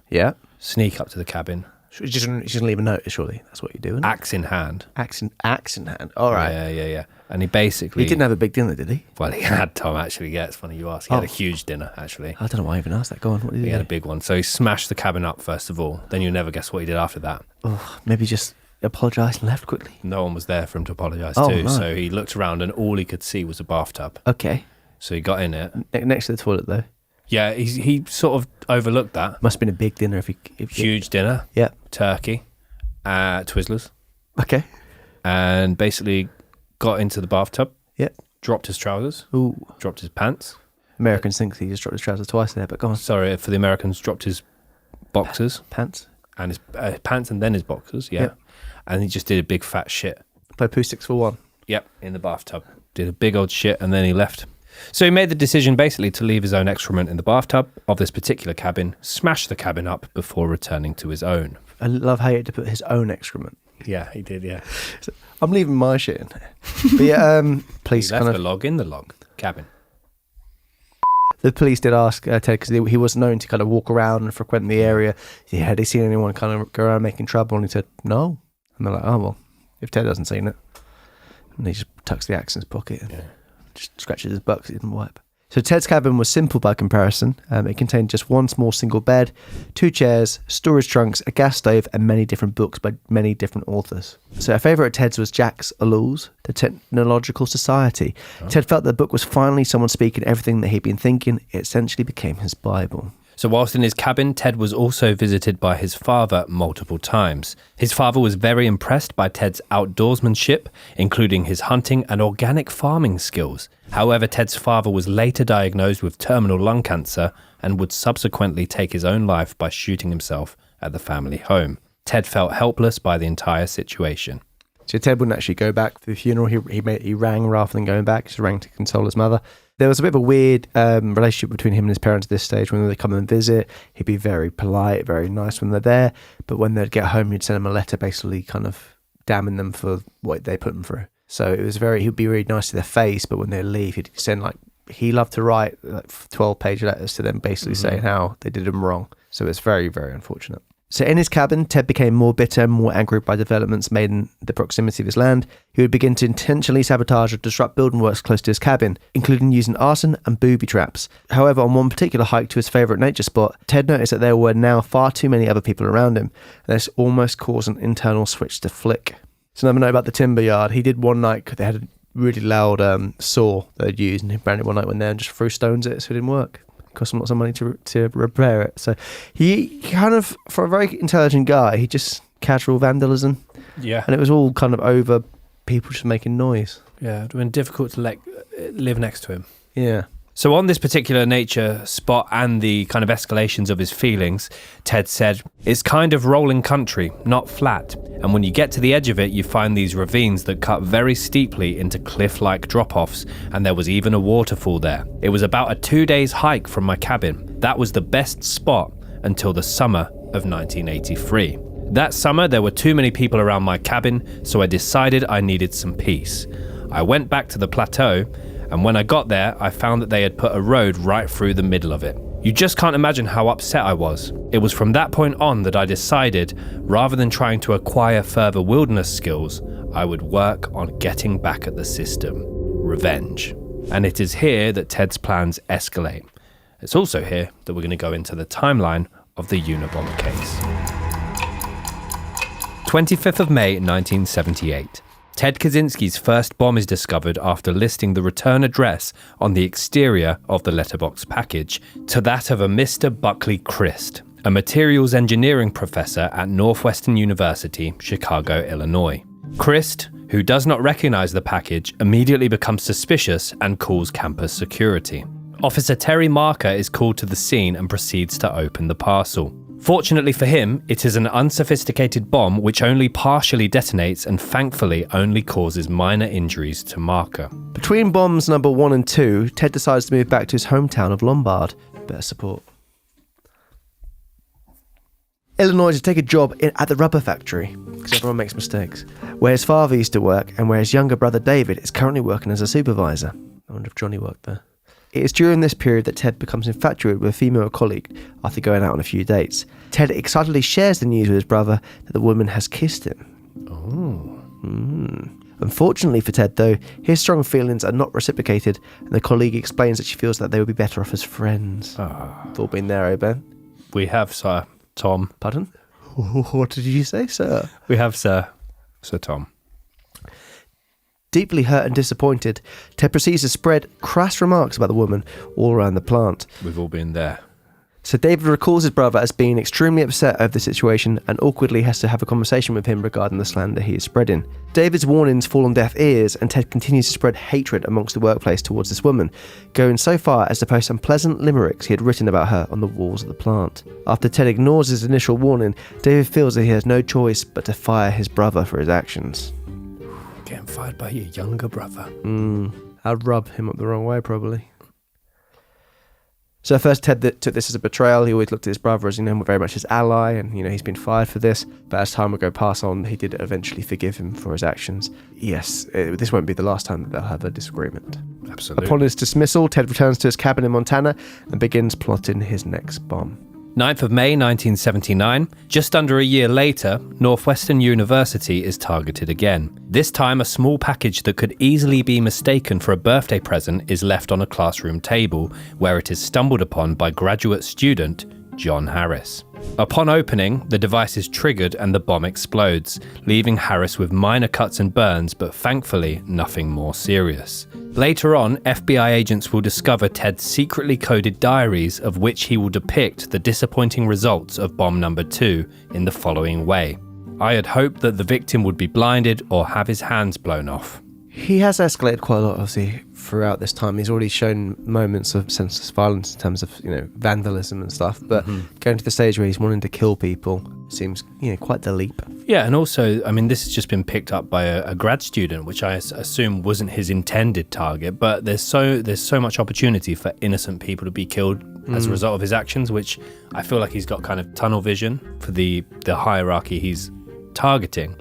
sneak up to the cabin. He's just going to leave a notice, surely. That's what you're doing. Axe in hand. Axe in hand. All right. Yeah. And he basically... He didn't have a big dinner, did he? Well, he had, Tom, actually. Yeah, it's funny you ask. He had a huge dinner, actually. I don't know why I even asked that. Go on. What did he do? He had a big one. So he smashed the cabin up, first of all. Then you'll never guess what he did after that. Oh, maybe just apologised and left quickly. No one was there for him to apologise to. No. So he looked around and all he could see was a bathtub. Okay. So he got in it. Next to the toilet, though. Yeah, he sort of overlooked that. Must have been a big dinner if Huge dinner. Yeah. Turkey. Twizzlers. Okay. And basically got into the bathtub. Yeah. Dropped his trousers. Ooh. Dropped his pants. Americans think he just dropped his trousers twice there, but go on. Sorry, for the Americans, dropped his boxers. Pants. And his pants and then his boxers, yeah. And he just did a big fat shit. Play poo 6 for 1. Yep, in the bathtub. Did a big old shit and then he left. So he made the decision basically to leave his own excrement in the bathtub of this particular cabin, smash the cabin up before returning to his own. I love how he had to put his own excrement. Yeah, he did, yeah. So, I'm leaving my shit in there. But yeah, police he left the log in the log cabin. The police did ask Ted, because he was known to kind of walk around and frequent the area. Yeah, had they seen anyone kind of go around making trouble? And he said, no. And they're like, oh, well, if Ted hasn't seen it. And he just tucks the axe in his pocket and just scratches his butt because he didn't wipe. So Ted's cabin was simple by comparison. It contained just one small single bed, 2 chairs, storage trunks, a gas stove, and many different books by many different authors. So a favourite of Ted's was Jacques Ellul's The Technological Society. Oh. Ted felt the book was finally someone speaking everything that he'd been thinking. It essentially became his Bible. So whilst in his cabin, Ted was also visited by his father multiple times. His father was very impressed by Ted's outdoorsmanship, including his hunting and organic farming skills. However, Ted's father was later diagnosed with terminal lung cancer and would subsequently take his own life by shooting himself at the family home. Ted felt helpless by the entire situation. So Ted wouldn't actually go back for the funeral. He rang rather than going back. He rang to console his mother. There was a bit of a weird relationship between him and his parents at this stage. When they come and visit, he'd be very polite, very nice when they're there. But when they'd get home, he'd send them a letter basically kind of damning them for what they put them through. So it was he'd be really nice to their face, but when they'd leave, he'd send like he loved to write like 12-page letters to them basically saying how they did him wrong. So it's very, very unfortunate. So in his cabin, Ted became more bitter and more angry by developments made in the proximity of his land. He would begin to intentionally sabotage or disrupt building works close to his cabin, including using arson and booby traps. However, on one particular hike to his favourite nature spot, Ted noticed that there were now far too many other people around him, and this almost caused an internal switch to flick. So another note about the timber yard, he did one night, they had a really loud saw they'd used, and he ran it one night when there and just threw stones at it, so it didn't work. Cost him lots of money to repair it. So he kind of, for a very intelligent guy, he just casual vandalism. Yeah. And it was all kind of over people just making noise. Yeah, it would have been difficult to live next to him. Yeah. So on this particular nature spot and the kind of escalations of his feelings, Ted said, "It's kind of rolling country, not flat. And when you get to the edge of it, you find these ravines that cut very steeply into cliff-like drop-offs, and there was even a waterfall there. It was about a 2-day hike from my cabin. That was the best spot until the summer of 1983. That summer, there were too many people around my cabin, so I decided I needed some peace. I went back to the plateau, and when I got there, I found that they had put a road right through the middle of it. You just can't imagine how upset I was. It was from that point on that I decided, rather than trying to acquire further wilderness skills, I would work on getting back at the system. Revenge." And it is here that Ted's plans escalate. It's also here that we're going to go into the timeline of the Unabomber case. 25th of May 1978. Ted Kaczynski's first bomb is discovered after listing the return address on the exterior of the letterbox package to that of a Mr. Buckley Christ, a materials engineering professor at Northwestern University, Chicago, Illinois. Christ, who does not recognize the package, immediately becomes suspicious and calls campus security. Officer Terry Marker is called to the scene and proceeds to open the parcel. Fortunately for him, it is an unsophisticated bomb which only partially detonates and thankfully only causes minor injuries to Marker. Between bombs number 1 and 2, Ted decides to move back to his hometown of Lombard. Better support. Illinois to take a job at the rubber factory, because everyone makes mistakes, where his father used to work and where his younger brother David is currently working as a supervisor. I wonder if Johnny worked there. It is during this period that Ted becomes infatuated with a female colleague after going out on a few dates. Ted excitedly shares the news with his brother that the woman has kissed him. Unfortunately for Ted, though, his strong feelings are not reciprocated, and the colleague explains that she feels that they would be better off as friends. Thought been there, eh, Ben? We have, Sir Tom. Pardon? What did you say, sir? We have, Sir Tom. Deeply hurt and disappointed, Ted proceeds to spread crass remarks about the woman all around the plant. We've all been there. So David recalls his brother as being extremely upset over the situation and awkwardly has to have a conversation with him regarding the slander he is spreading. David's warnings fall on deaf ears and Ted continues to spread hatred amongst the workplace towards this woman, going so far as to post unpleasant limericks he had written about her on the walls of the plant. After Ted ignores his initial warning, David feels that he has no choice but to fire his brother for his actions. Getting fired by your younger brother. I'd rub him up the wrong way, probably. So at first, Ted took this as a betrayal. He always looked at his brother as, very much his ally, and, he's been fired for this. But as time would go past on, he did eventually forgive him for his actions. Yes, this won't be the last time that they'll have a disagreement. Absolutely. Upon his dismissal, Ted returns to his cabin in Montana and begins plotting his next bomb. 9th of May 1979, just under a year later, Northwestern University is targeted again. This time, a small package that could easily be mistaken for a birthday present is left on a classroom table, where it is stumbled upon by graduate student John Harris. Upon opening, the device is triggered and the bomb explodes, leaving Harris with minor cuts and burns, but thankfully nothing more serious. Later on, FBI agents will discover Ted's secretly coded diaries, of which he will depict the disappointing results of bomb number 2 in the following way. I had hoped that the victim would be blinded or have his hands blown off. He has escalated quite a lot, obviously, throughout this time. He's already shown moments of senseless violence in terms of, vandalism and stuff. But going to the stage where he's wanting to kill people seems, quite the leap. Yeah, and also, this has just been picked up by a grad student, which I assume wasn't his intended target. But there's so much opportunity for innocent people to be killed as a result of his actions, which I feel like he's got kind of tunnel vision for the hierarchy he's targeting.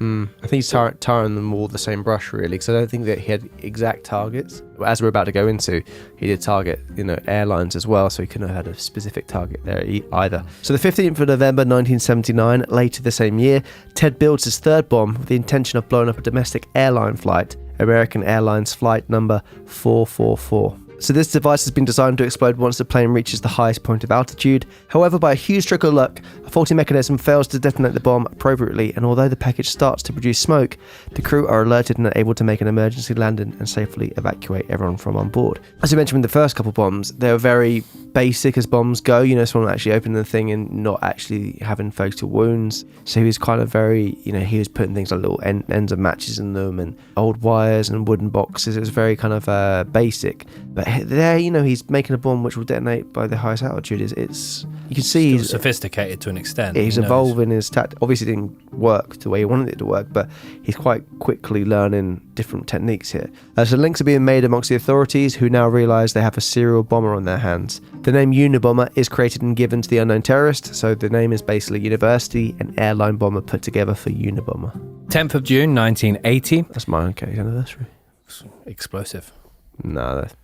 I think he's tarring them all the same brush, really, because I don't think that he had exact targets. As we're about to go into, he did target, airlines as well, so he couldn't have had a specific target there either. So the 15th of November 1979, later the same year, Ted builds his third bomb with the intention of blowing up a domestic airline flight, American Airlines flight number 444. So this device has been designed to explode once the plane reaches the highest point of altitude. However, by a huge stroke of luck, a faulty mechanism fails to detonate the bomb appropriately, and although the package starts to produce smoke, the crew are alerted and are able to make an emergency landing and safely evacuate everyone from on board. As I mentioned with the first couple bombs, they were very basic as bombs go, someone actually opening the thing and not actually having fatal wounds. So he was kind of very, he was putting things like little ends of matches in them and old wires and wooden boxes. It was very kind of basic. But there, he's making a bomb which will detonate by the highest altitude. It's you can see Still he's sophisticated to an extent. He's evolving his tactic. Obviously, it didn't work the way he wanted it to work, but he's quite quickly learning different techniques here. So links are being made amongst the authorities, who now realise they have a serial bomber on their hands. The name Unabomber is created and given to the unknown terrorist, so the name is basically university and airline bomber put together for Unabomber. 10th of June 1980. That's my case anniversary. Explosive. No, that's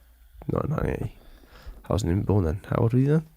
not 1980. I wasn't even born then. How old were you then?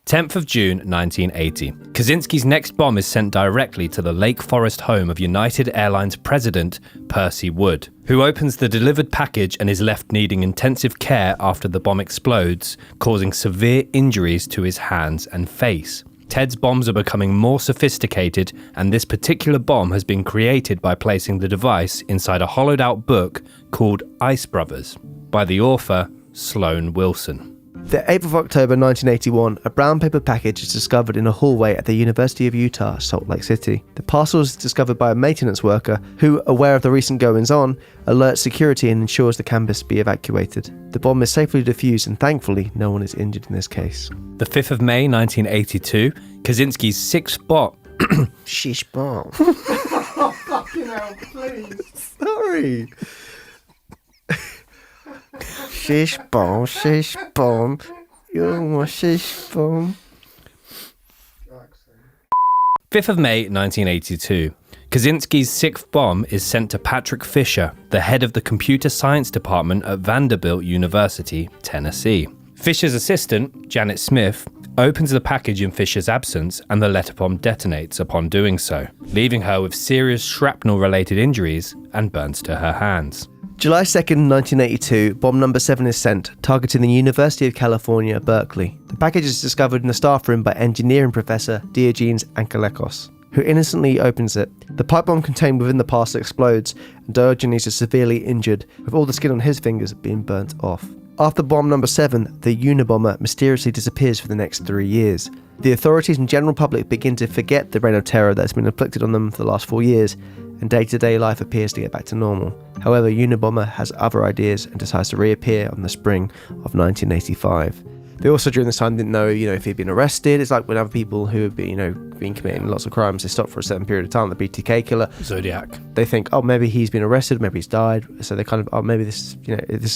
10th of June 1980. Kaczynski's next bomb is sent directly to the Lake Forest home of United Airlines president Percy Wood, who opens the delivered package and is left needing intensive care after the bomb explodes, causing severe injuries to his hands and face. Ted's bombs are becoming more sophisticated, and this particular bomb has been created by placing the device inside a hollowed-out book called Ice Brothers by the author Sloan Wilson. The 8th of October 1981, a brown paper package is discovered in a hallway at the University of Utah, Salt Lake City. The parcel is discovered by a maintenance worker who, aware of the recent goings-on, alerts security and ensures the campus be evacuated. The bomb is safely defused, and thankfully no one is injured in this case. The 5th of May 1982, Kaczynski's sixth bomb... Shish bomb. Fucking hell, please. Sorry. Shish bomb, shish bomb. You're my shish bomb. 5th of May 1982. Kaczynski's sixth bomb is sent to Patrick Fisher, the head of the computer science department at Vanderbilt University, Tennessee. Fisher's assistant, Janet Smith, opens the package in Fisher's absence, and the letter bomb detonates upon doing so, leaving her with serious shrapnel-related injuries and burns to her hands. July 2nd, 1982, bomb number 7 is sent, targeting the University of California, Berkeley. The package is discovered in the staff room by engineering professor Diogenes Ankalekos, who innocently opens it. The pipe bomb contained within the parcel explodes, and Diogenes is severely injured, with all the skin on his fingers being burnt off. After bomb number 7, the Unabomber mysteriously disappears for the next 3 years. The authorities and general public begin to forget the reign of terror that's been inflicted on them for the last 4 years, and day-to-day life appears to get back to normal. However, Unabomber has other ideas and decides to reappear on the spring of 1985. They also, during this time, didn't know, if he'd been arrested. It's like when other people who have been committing lots of crimes, they stop for a certain period of time. The BTK killer, Zodiac. They think, maybe he's been arrested, maybe he's died. So they kind of, maybe this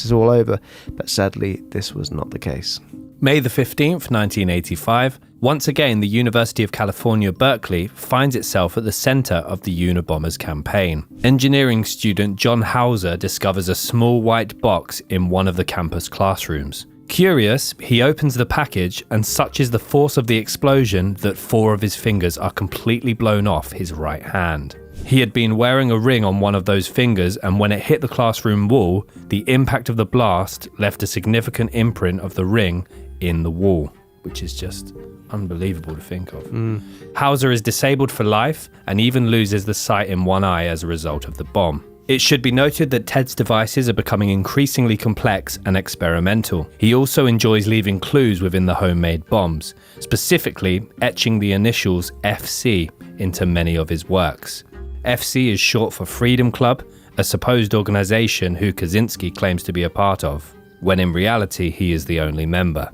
is all over. But sadly, this was not the case. May the 15th, 1985. Once again, the University of California, Berkeley finds itself at the center of the Unabomber's campaign. Engineering student John Hauser discovers a small white box in one of the campus classrooms. Curious, he opens the package, and such is the force of the explosion that 4 of his fingers are completely blown off his right hand. He had been wearing a ring on one of those fingers, and when it hit the classroom wall, the impact of the blast left a significant imprint of the ring in the wall, which is just unbelievable to think of. Hauser is disabled for life and even loses the sight in one eye as a result of the bomb. It should be noted that Ted's devices are becoming increasingly complex and experimental. He also enjoys leaving clues within the homemade bombs, specifically etching the initials FC into many of his works. FC is short for Freedom Club, a supposed organization who Kaczynski claims to be a part of, when in reality he is the only member.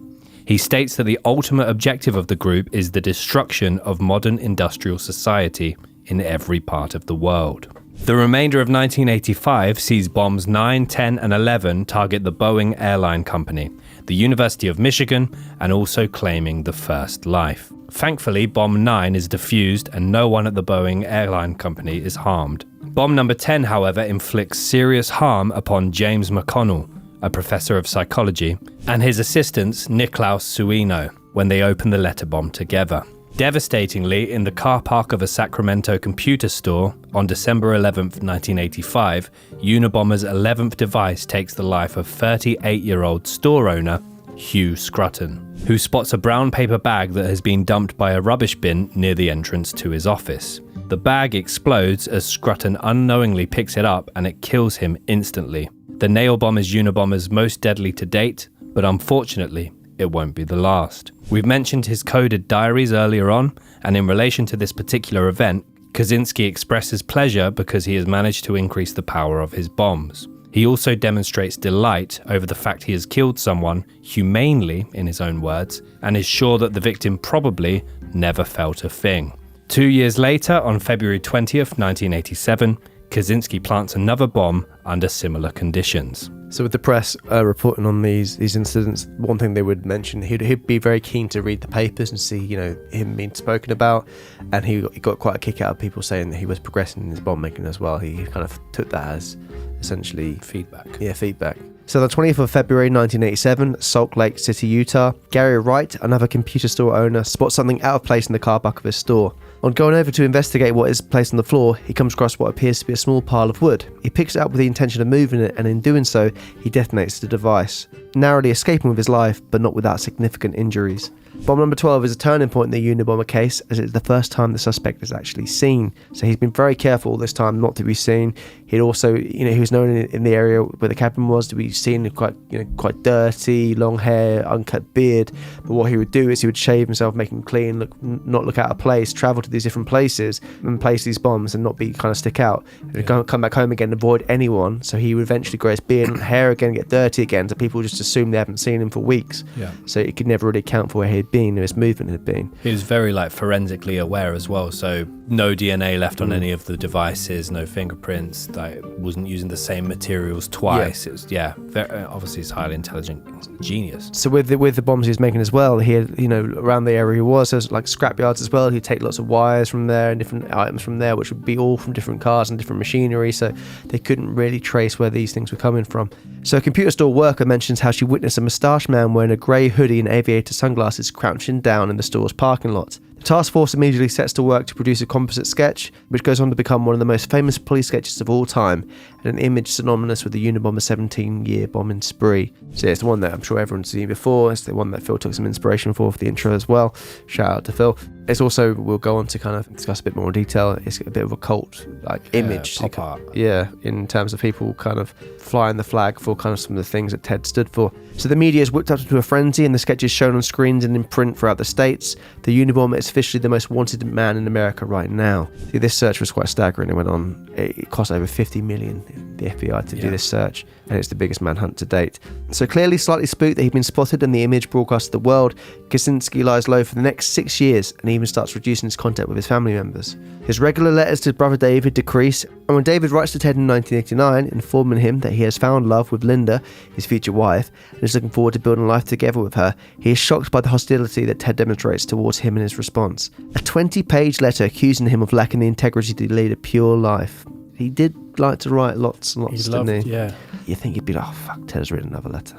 He states that the ultimate objective of the group is the destruction of modern industrial society in every part of the world. The remainder of 1985 sees bombs 9, 10, and 11 target the Boeing Airline Company, the University of Michigan, and also claiming the first life. Thankfully, bomb 9 is defused and no one at the Boeing Airline Company is harmed. Bomb number 10, however, inflicts serious harm upon James McConnell, a professor of psychology, and his assistants Niklaus Suino, when they open the letter bomb together. Devastatingly, in the car park of a Sacramento computer store, on December 11th, 1985, Unabomber's 11th device takes the life of 38-year-old store owner Hugh Scruton, who spots a brown paper bag that has been dumped by a rubbish bin near the entrance to his office. The bag explodes as Scruton unknowingly picks it up and it kills him instantly. The nail bomb is Unabomber's most deadly to date, but unfortunately, it won't be the last. We've mentioned his coded diaries earlier on, and in relation to this particular event, Kaczynski expresses pleasure because he has managed to increase the power of his bombs. He also demonstrates delight over the fact he has killed someone humanely, in his own words, and is sure that the victim probably never felt a thing. 2 years later, on February 20th, 1987, Kaczynski plants another bomb under similar conditions. So with the press reporting on these incidents, one thing they would mention, he'd be very keen to read the papers and see, him being spoken about, and he got quite a kick out of people saying that he was progressing in his bomb making as well. He kind of took that as essentially feedback. Yeah, feedback. So the 20th of February 1987, Salt Lake City, Utah, Gary Wright, another computer store owner, spots something out of place in the car park of his store. On going over to investigate what is placed on the floor, he comes across what appears to be a small pile of wood. He picks it up with the intention of moving it, and in doing so, he detonates the device, narrowly escaping with his life, but not without significant injuries. Bomb number 12 is a turning point in the Unabomber case, as it's the first time the suspect is actually seen. So he's been very careful all this time not to be seen. He'd also, he was known in the area where the cabin was to be seen quite dirty, long hair, uncut beard. But what he would do is he would shave himself, make him clean, not look out of place, travel to these different places and place these bombs and not be kind of stick out. And come back home again, avoid anyone. So he would eventually grow his beard and hair again, get dirty again. So people just assume they haven't seen him for weeks. Yeah. So he could never really account for where he'd been or his movement had been. He was very forensically aware as well. So no DNA left on any of the devices, no fingerprints. Wasn't using the same materials twice. Yeah. It was very, obviously he's highly intelligent, genius. So with the bombs he was making as well, he had around the area he was, there's scrap yards as well. He'd take lots of wires from there and different items from there, which would be all from different cars and different machinery. So they couldn't really trace where these things were coming from. So a computer store worker mentions how she witnessed a moustache man wearing a grey hoodie and aviator sunglasses crouching down in the store's parking lot. The task force immediately sets to work to produce a composite sketch, which goes on to become one of the most famous police sketches of all time, and an image synonymous with the Unabomber 17-year bombing spree. So it's the one that I'm sure everyone's seen before. It's the one that Phil took some inspiration for the intro as well. Shout out to Phil. It's also, we'll go on to kind of discuss a bit more in detail, it's a bit of a cult image. Pop art. Yeah, in terms of people kind of flying the flag for kind of some of the things that Ted stood for. So the media is whipped up to a frenzy and the sketch is shown on screens and in print throughout the States. The Unabomber is officially the most wanted man in America right now. See, this search was quite staggering. It went on, it cost over $50 million, the FBI, to do this search, and it's the biggest manhunt to date. So clearly slightly spooked that he'd been spotted and the image broadcast to the world, Kaczynski lies low for the next 6 years and even starts reducing his contact with his family members. His regular letters to his brother David decrease, and when David writes to Ted in 1989, informing him that he has found love with Linda, his future wife, and is looking forward to building life together with her, he is shocked by the hostility that Ted demonstrates towards him in his response. A 20-page letter accusing him of lacking the integrity to lead a pure life. He did like to write lots and lots, didn't he? Yeah. You think he'd be like, oh fuck, Ted has written another letter.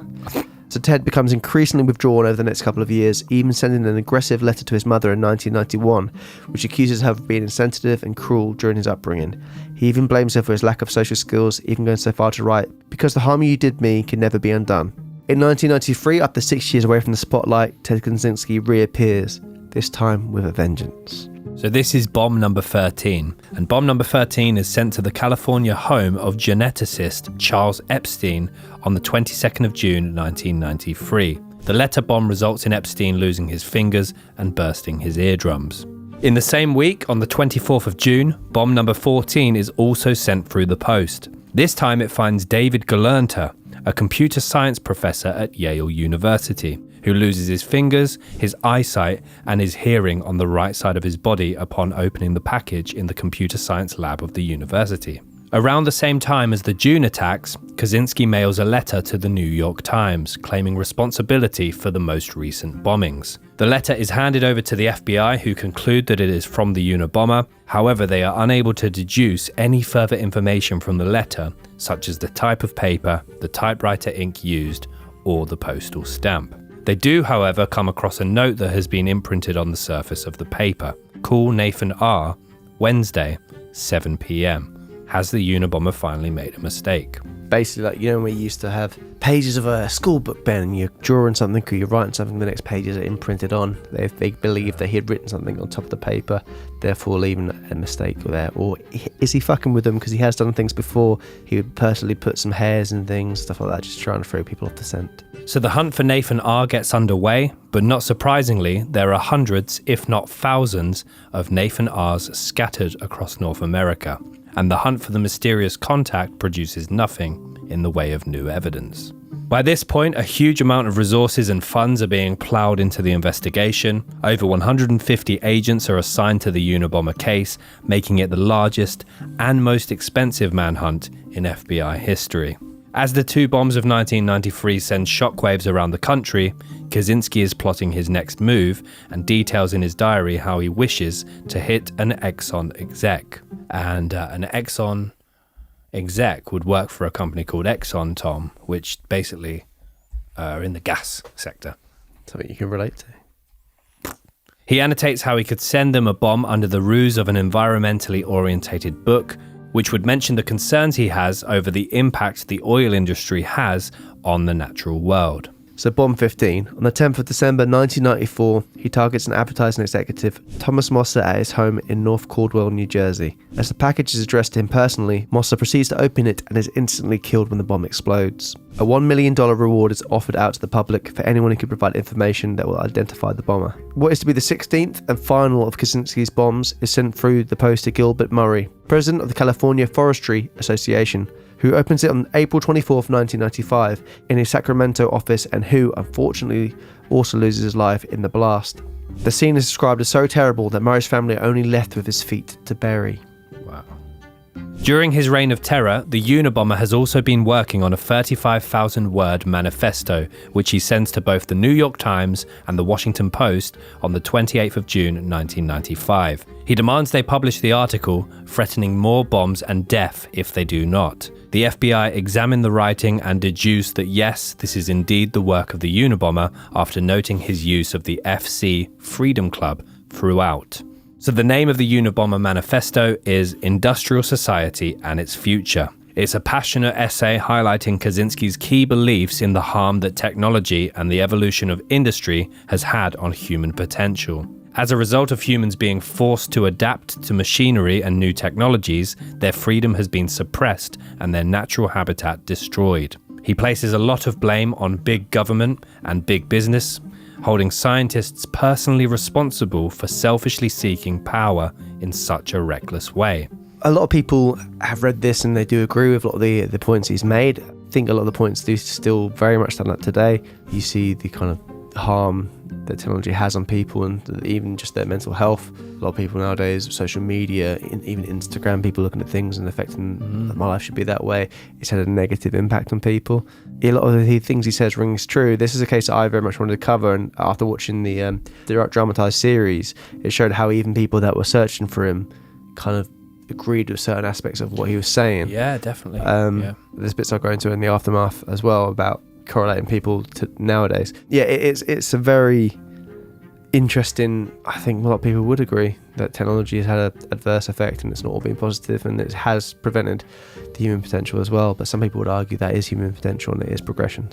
So Ted becomes increasingly withdrawn over the next couple of years, even sending an aggressive letter to his mother in 1991, which accuses her of being insensitive and cruel during his upbringing. He even blames her for his lack of social skills, even going so far to write, "Because the harm you did me can never be undone." In 1993, after 6 years away from the spotlight, Ted Kaczynski reappears, this time with a vengeance. So this is bomb number 13, and bomb number 13 is sent to the California home of geneticist Charles Epstein on the 22nd of June 1993. The letter bomb results in Epstein losing his fingers and bursting his eardrums. In the same week, on the 24th of June, bomb number 14 is also sent through the post. This time it finds David Galernter, a computer science professor at Yale University, who loses his fingers, his eyesight, and his hearing on the right side of his body upon opening the package in the computer science lab of the university. Around the same time as the June attacks, Kaczynski mails a letter to the New York Times claiming responsibility for the most recent bombings. The letter is handed over to the FBI, who conclude that it is from the Unabomber. However, they are unable to deduce any further information from the letter, such as the type of paper, the typewriter ink used, or the postal stamp. They do, however, come across a note that has been imprinted on the surface of the paper. Call Nathan R. Wednesday, 7 p.m. Has the Unabomber finally made a mistake? Basically, like, you know, we used to have pages of a school book, Ben, and you're drawing something or you're writing something, the next pages are imprinted on. They believe that he had written something on top of the paper, therefore leaving a mistake there. Or is he fucking with them because he has done things before? He would personally put some hairs and things, stuff like that, just trying to throw people off the scent. So the hunt for Nathan R. gets underway, but not surprisingly, there are hundreds, if not thousands, of Nathan R's scattered across North America. And the hunt for the mysterious contact produces nothing in the way of new evidence. By this point, a huge amount of resources and funds are being ploughed into the investigation. Over 150 agents are assigned to the Unabomber case, making it the largest and most expensive manhunt in FBI history. As the two bombs of 1993 send shockwaves around the country, Kaczynski is plotting his next move and details in his diary how he wishes to hit an Exxon exec. And an Exxon exec would work for a company called Exxon, Tom, which basically are in the gas sector. Something you can relate to. He annotates how he could send them a bomb under the ruse of an environmentally orientated book, which would mention the concerns he has over the impact the oil industry has on the natural world. So Bomb 15. On the 10th of December 1994, he targets an advertising executive, Thomas Mosser, at his home in North Caldwell, New Jersey. As the package is addressed to him personally, Mosser proceeds to open it and is instantly killed when the bomb explodes. A $1 million reward is offered out to the public for anyone who can provide information that will identify the bomber. What is to be the 16th and final of Kaczynski's bombs is sent through the post to Gilbert Murray, president of the California Forestry Association, who opens it on April 24th, 1995 in his Sacramento office, and who, unfortunately, also loses his life in the blast. The scene is described as so terrible that Murray's family are only left with his feet to bury. Wow. During his reign of terror, the Unabomber has also been working on a 35,000-word manifesto, which he sends to both the New York Times and the Washington Post on the 28th of June 1995. He demands they publish the article, threatening more bombs and death if they do not. The FBI examine the writing and deduce that yes, this is indeed the work of the Unabomber, after noting his use of the FC Freedom Club throughout. So the name of the Unabomber Manifesto is Industrial Society and Its Future. It's a passionate essay highlighting Kaczynski's key beliefs in the harm that technology and the evolution of industry has had on human potential. As a result of humans being forced to adapt to machinery and new technologies, their freedom has been suppressed and their natural habitat destroyed. He places a lot of blame on big government and big business, holding scientists personally responsible for selfishly seeking power in such a reckless way. A lot of people have read this and they do agree with a lot of the points he's made. I think a lot of the points do still very much stand up today. You see the kind of harm that technology has on people and even just their mental health. A lot of people nowadays, social media, even Instagram, people looking at things and affecting my life should be that way. It's had a negative impact on people. A lot of the things he says rings true. This is a case that I very much wanted to cover, and after watching the dramatised series, it showed how even people that were searching for him kind of agreed with certain aspects of what he was saying. Yeah, definitely. There's bits I'll go into in the aftermath as well about correlating people to nowadays. Yeah, it's a very interesting. I think a lot of people would agree that technology has had an adverse effect and it's not all been positive, and it has prevented the human potential as well. But some people would argue that is human potential and it is progression.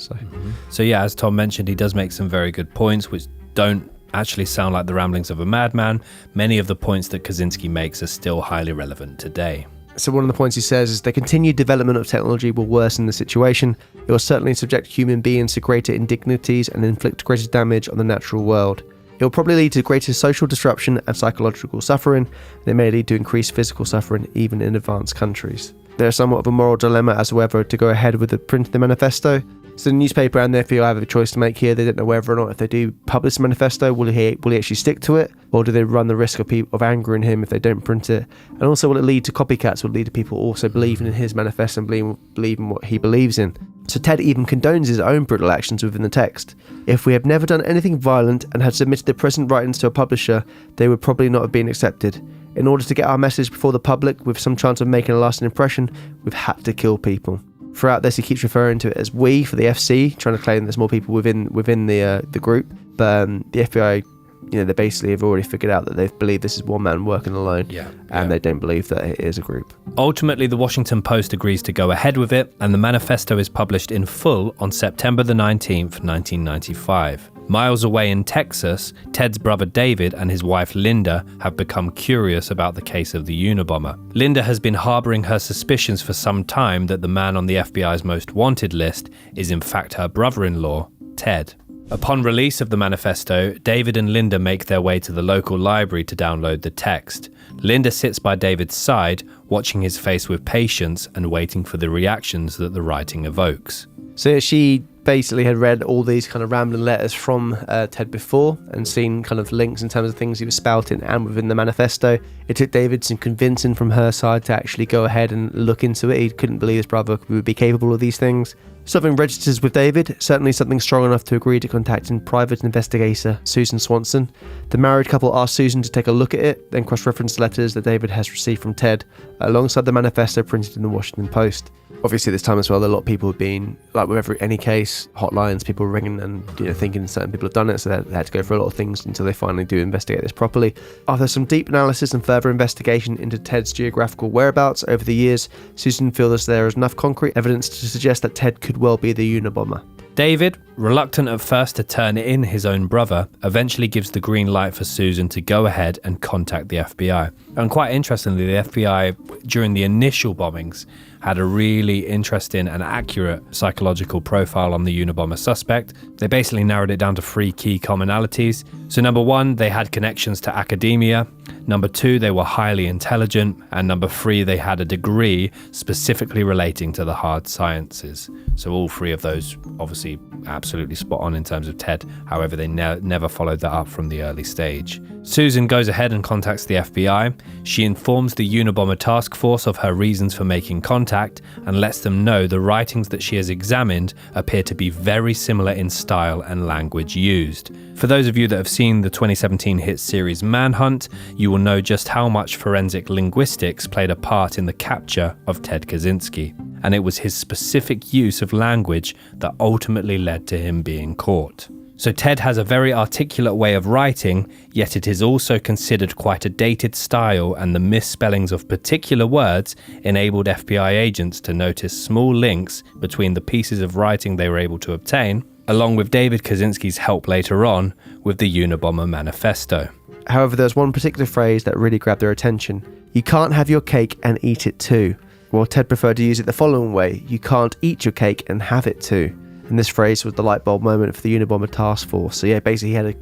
So yeah, as Tom mentioned, he does make some very good points which don't actually sound like the ramblings of a madman. Many of the points that Kaczynski makes are still highly relevant today. So one of the points he says is the continued development of technology will worsen the situation. It will certainly subject human beings to greater indignities and inflict greater damage on the natural world. It will probably lead to greater social disruption and psychological suffering, and it may lead to increased physical suffering even in advanced countries. There is somewhat of a moral dilemma as to whether to go ahead with the print of the manifesto. So the newspaper and the FBI have a choice to make here. They don't know whether or not, if they do publish the manifesto, will he actually stick to it, or do they run the risk of angering him if they don't print it? And also, will it lead to copycats? Will it lead to people also believing in his manifesto and believing what he believes in? So Ted even condones his own brutal actions within the text. If we have never done anything violent and had submitted the present writings to a publisher, they would probably not have been accepted. In order to get our message before the public with some chance of making a lasting impression, we've had to kill people. Throughout this, he keeps referring to it as we for the FC, trying to claim there's more people within the group. But the FBI, they basically have already figured out that they believe this is one man working alone, and they don't believe that it is a group. Ultimately, the Washington Post agrees to go ahead with it, and the manifesto is published in full on September the 19th, 1995. Miles away in Texas, Ted's brother David and his wife Linda have become curious about the case of the Unabomber. Linda has been harboring her suspicions for some time that the man on the FBI's most wanted list is in fact her brother-in-law, Ted. Upon release of the manifesto, David and Linda make their way to the local library to download the text. Linda sits by David's side, watching his face with patience and waiting for the reactions that the writing evokes. So she basically had read all these kind of rambling letters from Ted before and seen kind of links in terms of things he was spouting and within the manifesto. It took David some convincing from her side to actually go ahead and look into it. He couldn't believe his brother would be capable of these things. Something registers with David, certainly something strong enough to agree to contacting private investigator Susan Swanson. The married couple asked Susan to take a look at it, then cross-reference letters that David has received from Ted, alongside the manifesto printed in the Washington Post. Obviously, this time as well, a lot of people have been, like with any case, hotlines, people ringing and thinking certain people have done it, so they had to go through a lot of things until they finally do investigate this properly. After some deep analysis and further investigation into Ted's geographical whereabouts over the years, Susan feels there is enough concrete evidence to suggest that Ted could well be the Unabomber. David, reluctant at first to turn in his own brother, eventually gives the green light for Susan to go ahead and contact the FBI. And quite interestingly, the FBI, during the initial bombings, had a really interesting and accurate psychological profile on the Unabomber suspect. They basically narrowed it down to 3 key commonalities. So number 1, they had connections to academia. Number 2, they were highly intelligent. And number 3, they had a degree specifically relating to the hard sciences. So all 3 of those obviously absolutely spot on in terms of Ted. However, they never followed that up from the early stage. Susan goes ahead and contacts the FBI. She informs the Unabomber task force of her reasons for making contact and lets them know the writings that she has examined appear to be very similar in style and language used. For those of you that have seen the 2017 hit series Manhunt, you will know just how much forensic linguistics played a part in the capture of Ted Kaczynski, and it was his specific use of language that ultimately led to him being caught. So Ted has a very articulate way of writing, yet it is also considered quite a dated style, and the misspellings of particular words enabled FBI agents to notice small links between the pieces of writing they were able to obtain, along with David Kaczynski's help later on with the Unabomber Manifesto. However, there's one particular phrase that really grabbed their attention. You can't have your cake and eat it too. Well, Ted preferred to use it the following way. You can't eat your cake and have it too. And this phrase was the light bulb moment for the Unabomber task force. So yeah,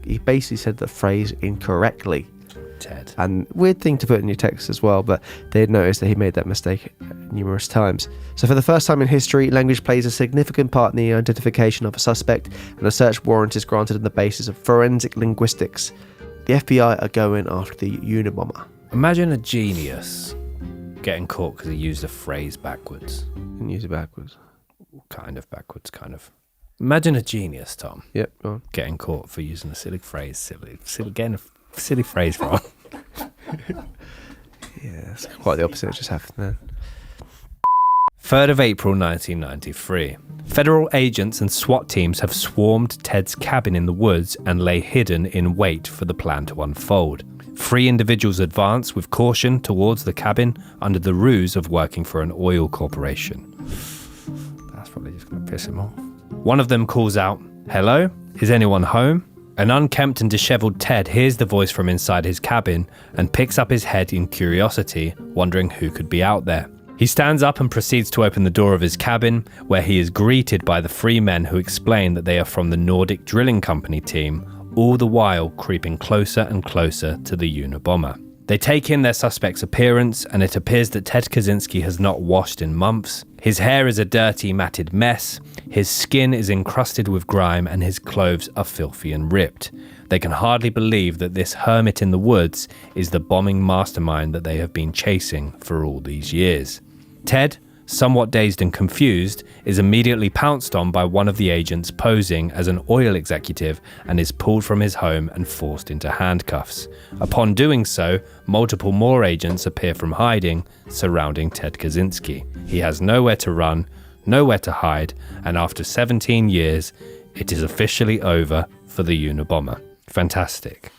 he basically said the phrase incorrectly. Ted. And weird thing to put in your text as well, but they had noticed that he made that mistake numerous times. So for the first time in history, language plays a significant part in the identification of a suspect, and a search warrant is granted on the basis of forensic linguistics. The FBI are going after the Unabomber. Imagine a genius getting caught because he used a phrase backwards. And use it backwards. Kind of backwards, kind of. Imagine a genius, Tom. Yep, go on. Getting caught for using a silly phrase, getting a silly phrase wrong. Yeah, that's quite the opposite just happened then. 3rd of April 1993. Federal agents and SWAT teams have swarmed Ted's cabin in the woods and lay hidden in wait for the plan to unfold. 3 individuals advance with caution towards the cabin under the ruse of working for an oil corporation. That's probably just going to piss him off. One of them calls out, "Hello? Is anyone home?" An unkempt and disheveled Ted hears the voice from inside his cabin and picks up his head in curiosity, wondering who could be out there. He stands up and proceeds to open the door of his cabin, where he is greeted by the 3 men who explain that they are from the Nordic Drilling Company team, all the while creeping closer and closer to the Unabomber. They take in their suspect's appearance, and it appears that Ted Kaczynski has not washed in months. His hair is a dirty, matted mess, his skin is encrusted with grime, and his clothes are filthy and ripped. They can hardly believe that this hermit in the woods is the bombing mastermind that they have been chasing for all these years. Ted, somewhat dazed and confused, is immediately pounced on by one of the agents posing as an oil executive and is pulled from his home and forced into handcuffs. Upon doing so, multiple more agents appear from hiding, surrounding Ted Kaczynski. He has nowhere to run, nowhere to hide, and after 17 years, it is officially over for the Unabomber. Fantastic.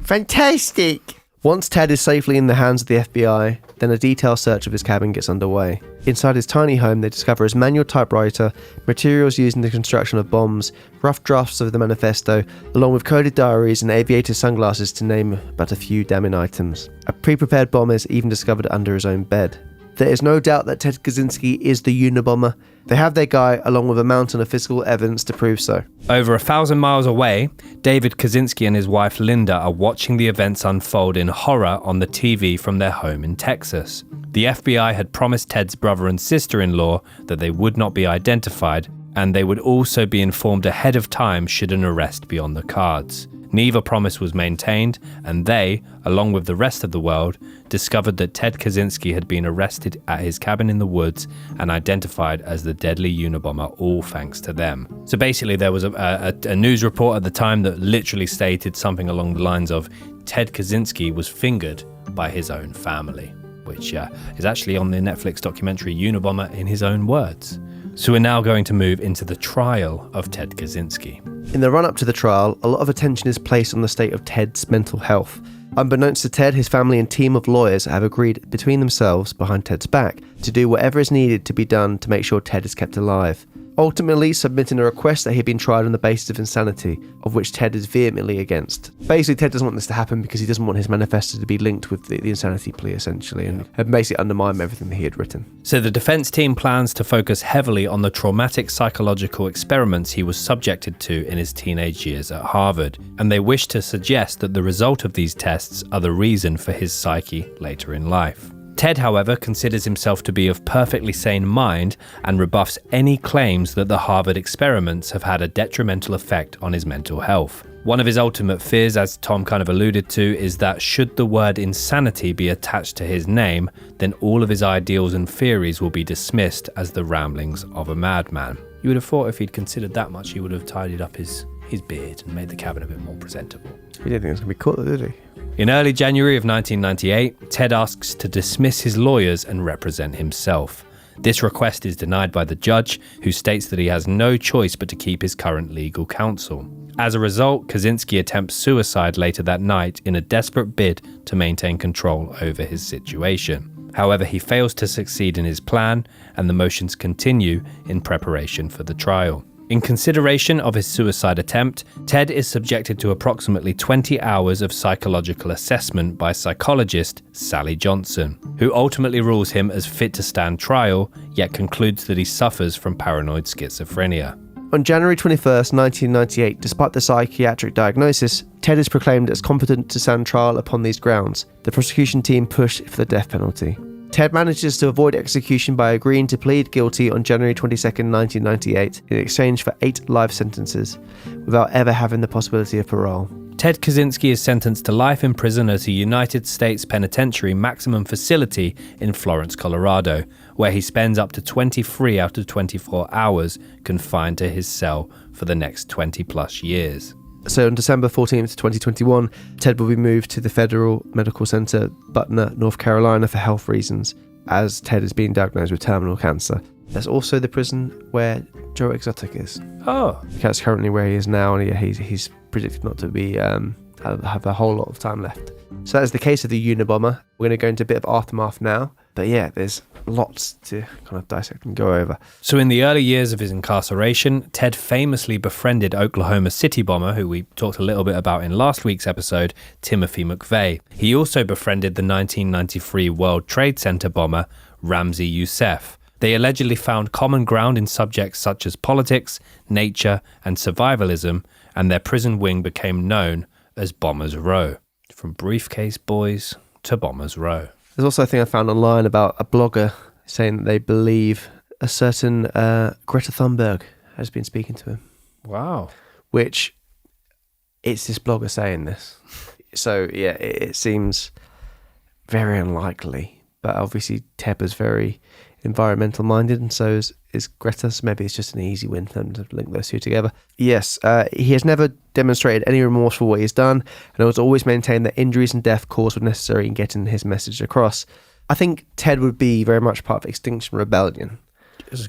Fantastic! Once Ted is safely in the hands of the FBI, then a detailed search of his cabin gets underway. Inside his tiny home, they discover his manual typewriter, materials used in the construction of bombs, rough drafts of the manifesto, along with coded diaries and aviator sunglasses to name but a few damning items. A pre-prepared bomb is even discovered under his own bed. There is no doubt that Ted Kaczynski is the Unabomber. They have their guy, along with a mountain of physical evidence to prove so. Over 1,000 miles away, David Kaczynski and his wife Linda are watching the events unfold in horror on the TV from their home in Texas. The FBI had promised Ted's brother and sister-in-law that they would not be identified, and they would also be informed ahead of time should an arrest be on the cards. Neither promise was maintained, and they, along with the rest of the world, discovered that Ted Kaczynski had been arrested at his cabin in the woods and identified as the deadly Unabomber, all thanks to them. So basically there was a news report at the time that literally stated something along the lines of Ted Kaczynski was fingered by his own family, which is actually on the Netflix documentary Unabomber in his own words. So we're now going to move into the trial of Ted Kaczynski. In the run-up to the trial, a lot of attention is placed on the state of Ted's mental health. Unbeknownst to Ted, his family and team of lawyers have agreed between themselves, behind Ted's back, to do whatever is needed to be done to make sure Ted is kept alive. Ultimately submitting a request that he had been tried on the basis of insanity, of which Ted is vehemently against. Basically, Ted doesn't want this to happen because he doesn't want his manifesto to be linked with the insanity plea, essentially, and basically undermine everything that he had written. So the defense team plans to focus heavily on the traumatic psychological experiments he was subjected to in his teenage years at Harvard, and they wish to suggest that the result of these tests are the reason for his psyche later in life. Ted, however, considers himself to be of perfectly sane mind and rebuffs any claims that the Harvard experiments have had a detrimental effect on his mental health. One of his ultimate fears, as Tom kind of alluded to, is that should the word insanity be attached to his name, then all of his ideals and theories will be dismissed as the ramblings of a madman. You would have thought if he'd considered that much, he would have tidied up his beard and made the cabin a bit more presentable. He didn't think it was going to be caught, though, did he? In early January of 1998, Ted asks to dismiss his lawyers and represent himself. This request is denied by the judge, who states that he has no choice but to keep his current legal counsel. As a result, Kaczynski attempts suicide later that night in a desperate bid to maintain control over his situation. However, he fails to succeed in his plan, and the motions continue in preparation for the trial. In consideration of his suicide attempt, Ted is subjected to approximately 20 hours of psychological assessment by psychologist Sally Johnson, who ultimately rules him as fit to stand trial, yet concludes that he suffers from paranoid schizophrenia. On January 21st, 1998, despite the psychiatric diagnosis, Ted is proclaimed as competent to stand trial upon these grounds. The prosecution team pushed for the death penalty. Ted manages to avoid execution by agreeing to plead guilty on January 22nd, 1998, in exchange for 8 life sentences, without ever having the possibility of parole. Ted Kaczynski is sentenced to life in prison at a United States Penitentiary maximum facility in Florence, Colorado, where he spends up to 23 out of 24 hours confined to his cell for the next 20 plus years. So on December 14th, 2021, Ted will be moved to the Federal Medical Center, Butner, North Carolina for health reasons, as Ted is being diagnosed with terminal cancer. That's also the prison where Joe Exotic is. Oh. That's currently where he is now, and he's predicted not to be have a whole lot of time left. So that is the case of the Unabomber. We're going to go into a bit of aftermath now. But yeah, there's lots to kind of dissect and go over. So in the early years of his incarceration, Ted famously befriended Oklahoma City bomber, who we talked a little bit about in last week's episode, Timothy McVeigh. He also befriended the 1993 World Trade Center bomber, Ramzi Youssef. They allegedly found common ground in subjects such as politics, nature, and survivalism, and their prison wing became known as Bombers Row. From Briefcase Boys to Bombers Row. There's also a thing I found online about a blogger saying that they believe a certain Greta Thunberg has been speaking to him. Wow. Which, it's this blogger saying this. So, yeah, it seems very unlikely. But obviously, Ted is very environmental minded, and so is Greta. So maybe it's just an easy win for them to link those two together. Yes, he has never demonstrated any remorse for what he's done, and has always maintained that injuries and death caused were necessary in getting his message across. I think Ted would be very much part of Extinction Rebellion.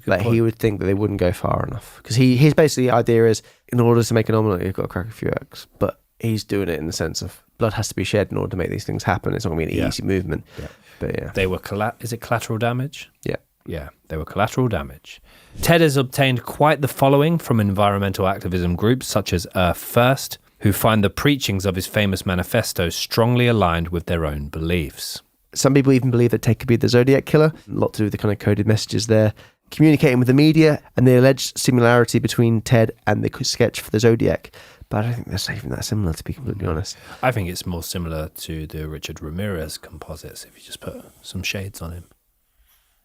But he would think that they wouldn't go far enough. Because his basically idea is, in order to make an omelette, you've got to crack a few eggs. But he's doing it in the sense of blood has to be shed in order to make these things happen. It's not going to be an easy movement. Yeah. But yeah. They were, is it collateral damage? Yeah. Yeah, they were collateral damage. Ted has obtained quite the following from environmental activism groups such as Earth First, who find the preachings of his famous manifesto strongly aligned with their own beliefs. Some people even believe that Ted could be the Zodiac Killer. A lot to do with the kind of coded messages there. Communicating with the media and the alleged similarity between Ted and the sketch for the Zodiac. But I don't think that's even that similar, to be completely honest. I think it's more similar to the Richard Ramirez composites if you just put some shades on him,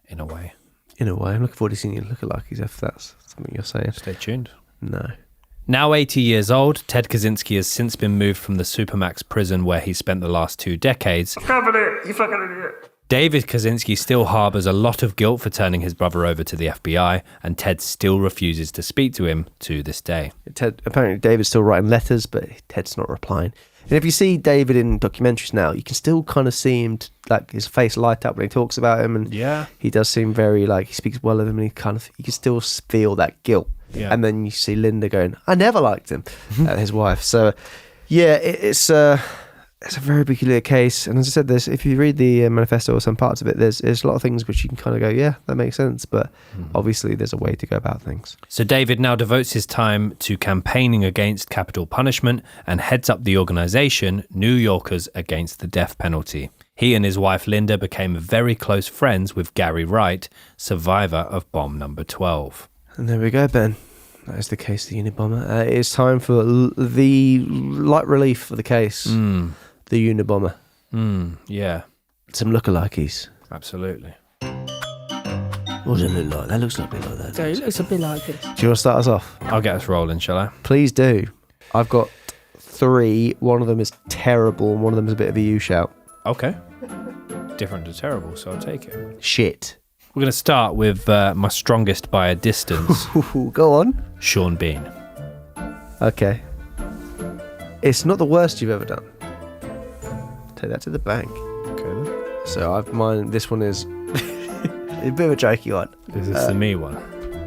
in a way. In a way. I'm looking forward to seeing you lookalikes if that's something you're saying. Stay tuned. No. Now 80 years old, Ted Kaczynski has since been moved from the Supermax prison where he spent the last 2 decades. You fucking idiot. David Kaczynski still harbours a lot of guilt for turning his brother over to the FBI, and Ted still refuses to speak to him to this day. Apparently David's still writing letters, but Ted's not replying. And if you see David in documentaries now, you can still kind of see him, like his face light up when he talks about him, and he does seem very, like, he speaks well of him, and you can still feel that guilt. Yeah. And then you see Linda going, I never liked him, his wife. So, yeah, it's a very peculiar case. And as I said, if you read the manifesto or some parts of it, there's a lot of things which you can kind of go, yeah, that makes sense. But obviously there's a way to go about things. So David now devotes his time to campaigning against capital punishment and heads up the organisation New Yorkers Against the Death Penalty. He and his wife Linda became very close friends with Gary Wright, survivor of bomb number 12. And there we go, Ben. That is the case of the Unabomber. It's time for the light relief for the case. The Unabomber. Yeah. Some lookalikes. Absolutely. What does it look like? That looks a bit like that. Yeah, it looks a bit like this. Do you want to start us off? I'll get us rolling, shall I? Please do. I've got 3. One of them is terrible and one of them is a bit of a U-shout. Okay. Different to terrible, so I'll take it. Shit. We're going to start with my strongest by a distance. Go on. Sean Bean. Okay. It's not the worst you've ever done. Take that to the bank. Okay then. So this one is a bit of a jokey one. Is this the me one?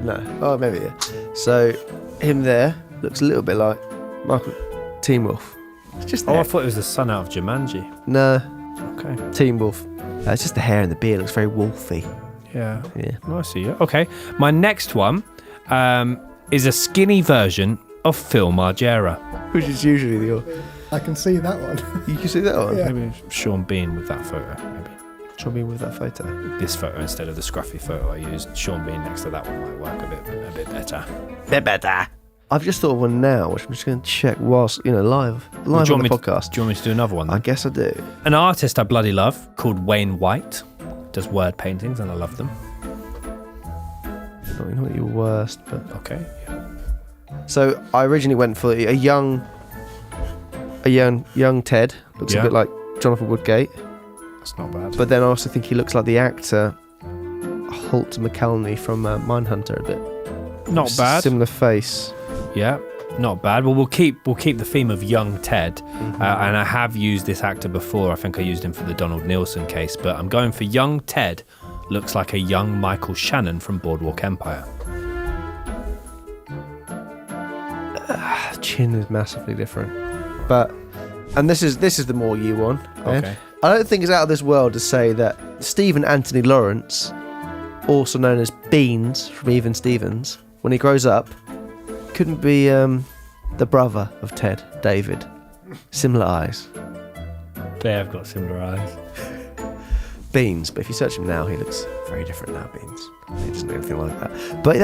No. Oh, maybe, yeah. So, him there looks a little bit like Michael Teen Wolf. It's just I thought it was the son out of Jumanji. No. Okay. Teen Wolf. It's just the hair and the beard looks very wolfy. Yeah. Yeah. I see you. Okay. My next one is a skinny version of Phil Margera. Which is usually the... I can see that one. You can see that one? Yeah. Maybe Sean Bean with that photo. Maybe. Sean Bean with that photo? This photo instead of the scruffy photo I used. Sean Bean next to that one might work a bit better. Bit better. I've just thought of one now, which I'm just going to check whilst, live on the podcast. Do you want me to do another one then? I guess I do. An artist I bloody love called Wayne White does word paintings and I love them. Not your worst, but... Okay. Yeah. So I originally went for a young Ted. Looks a bit like Jonathan Woodgate. That's not bad. But then I also think he looks like the actor Holt McElhenney from Mindhunter a bit. Not bad. Similar face. Yeah, not bad. Well, we'll keep the theme of young Ted, and I have used this actor before. I think I used him for the Donald Nielsen case, but I'm going for young Ted. Looks like a young Michael Shannon from Boardwalk Empire. Chin is massively different, and this is the more you one. Okay. I don't think it's out of this world to say that Stephen Anthony Lawrence, also known as Beans from Even Stevens, when he grows up, couldn't be the brother of Ted, David. Similar eyes. They have got similar eyes. Beans, but if you search him now, he looks Very different now, Beans. He doesn't do anything like that. But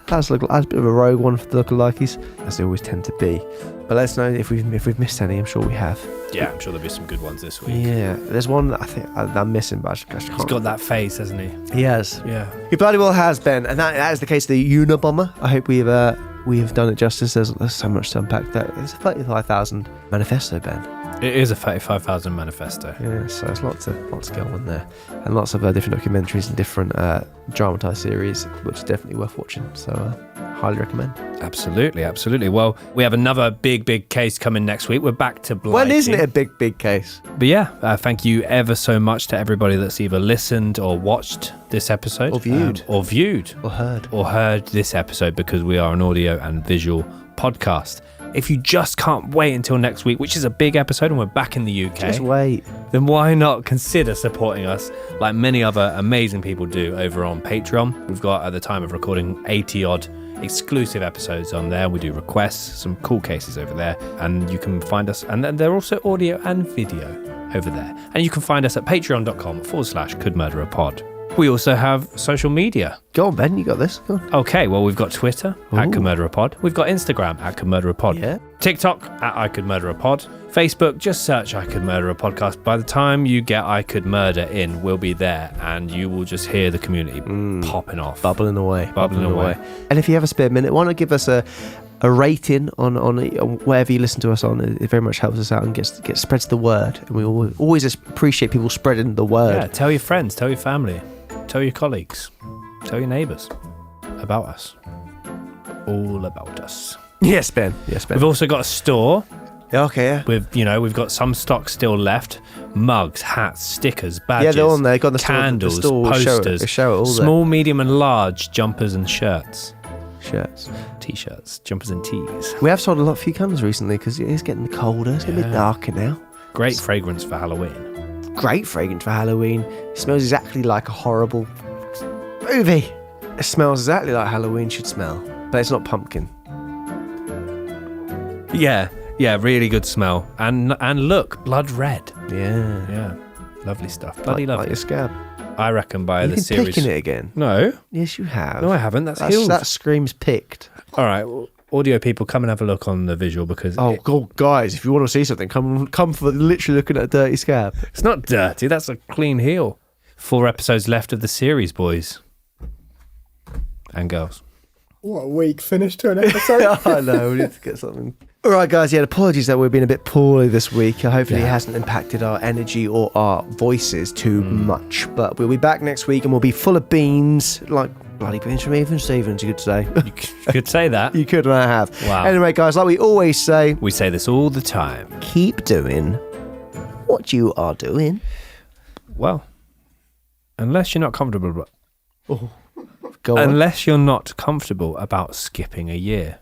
that's a bit of a rogue one for the lookalikes, as they always tend to be. But let us know if we've missed any. I'm sure we have. Yeah, I'm sure there'll be some good ones this week. Yeah, there's one that I think I'm missing, but I just can't. He's got that face, hasn't he? He has. Yeah. He bloody well has, Ben, and that is the case of the Unabomber. I hope we have done it justice. There's so much to unpack. That it's a 35,000 manifesto, Ben. It is a 35,000 manifesto. Yeah, so there's lots to go on there, and lots of different documentaries and different dramatized series, which is definitely worth watching. So highly recommend. Absolutely, absolutely. Well, we have another big case coming next week. We're back to Blighty. Well, isn't it a big case? But yeah, thank you ever so much to everybody that's either listened or watched this episode, or viewed, or heard this episode, because we are an audio and visual podcast. If you just can't wait until next week, which is a big episode and we're back in the UK, just wait. Then why not consider supporting us like many other amazing people do over on Patreon. We've got, at the time of recording, 80 odd exclusive episodes on there. We do requests, some cool cases over there, and you can find us, and then they're also audio and video over there. And you can find us at patreon.com/couldmurderapod. We also have social media. Go on, Ben, you got this. Go on. Okay, well, we've got Twitter at couldmurderapod. We've got Instagram at couldmurderapod. Yeah. TikTok at icouldmurderapod. Facebook, just search I Could Murder a Podcast. By the time you get I Could Murder in, we'll be there, and you will just hear the community popping off. Bubbling away. And And if you have a spare minute, why not give us a rating on wherever you listen to us on? It very much helps us out and spreads the word. And we always appreciate people spreading the word. Yeah, tell your friends, tell your family, tell your colleagues, tell your neighbours about us. All about us. Yes, Ben. We've also got a store. Okay, yeah. We've got some stock still left. Mugs, hats, stickers, badges. Yeah, they're on there. Got the candles, store, posters, they show it all small, medium and large jumpers and shirts. T-shirts, jumpers and tees. We have sold a few candles recently because it's getting colder. It's getting a bit darker now. Great fragrance for Halloween. It smells exactly like a horrible movie. It smells exactly like Halloween should smell, but it's not pumpkin. Yeah, really good smell. And look, blood red. Yeah. Lovely stuff. Bloody like lovely. your scab. I reckon by the series. You've been picking it again. No. Yes, you have. No, I haven't. That's healed. That screams picked. All right, well, audio people, come and have a look on the visual, because God, guys, if you want to see something, come for literally looking at a dirty scab. It's not dirty. That's a clean heel. 4 episodes left of the series, boys and girls. What a weak finish to an episode. I know, we need to get something. All right, guys, apologies that we've been a bit poorly this week. Hopefully it hasn't impacted our energy or our voices too much. But we'll be back next week and we'll be full of beans, like bloody beans from Even Stevens, you could say. You could say that. You could, and I have. Wow. Anyway, guys, like we always say. We say this all the time. Keep doing what you are doing. Well, unless you're not comfortable. Go on. Unless you're not comfortable about skipping a year,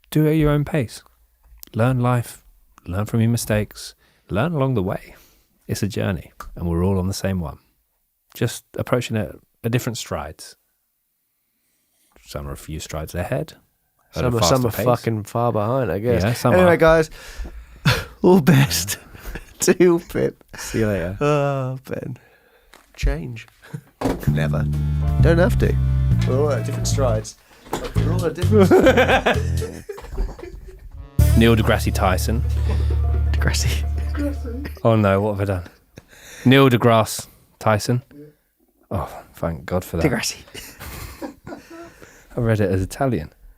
do it at your own pace. Learn life, learn from your mistakes, learn along the way. It's a journey, and we're all on the same one. Just approaching it at different strides. Some are a few strides ahead. Some are fucking far behind, I guess. Yeah, some anyway, are. Guys, all best to you, Pip. See you later. Oh, Ben. Change. Never. Don't have to. We're all at different strides. We're all at different Neil deGrasse Tyson. deGrasse. Oh no, what have I done? Neil deGrasse Tyson. Oh, thank God for that. deGrasse. I read it as Italian.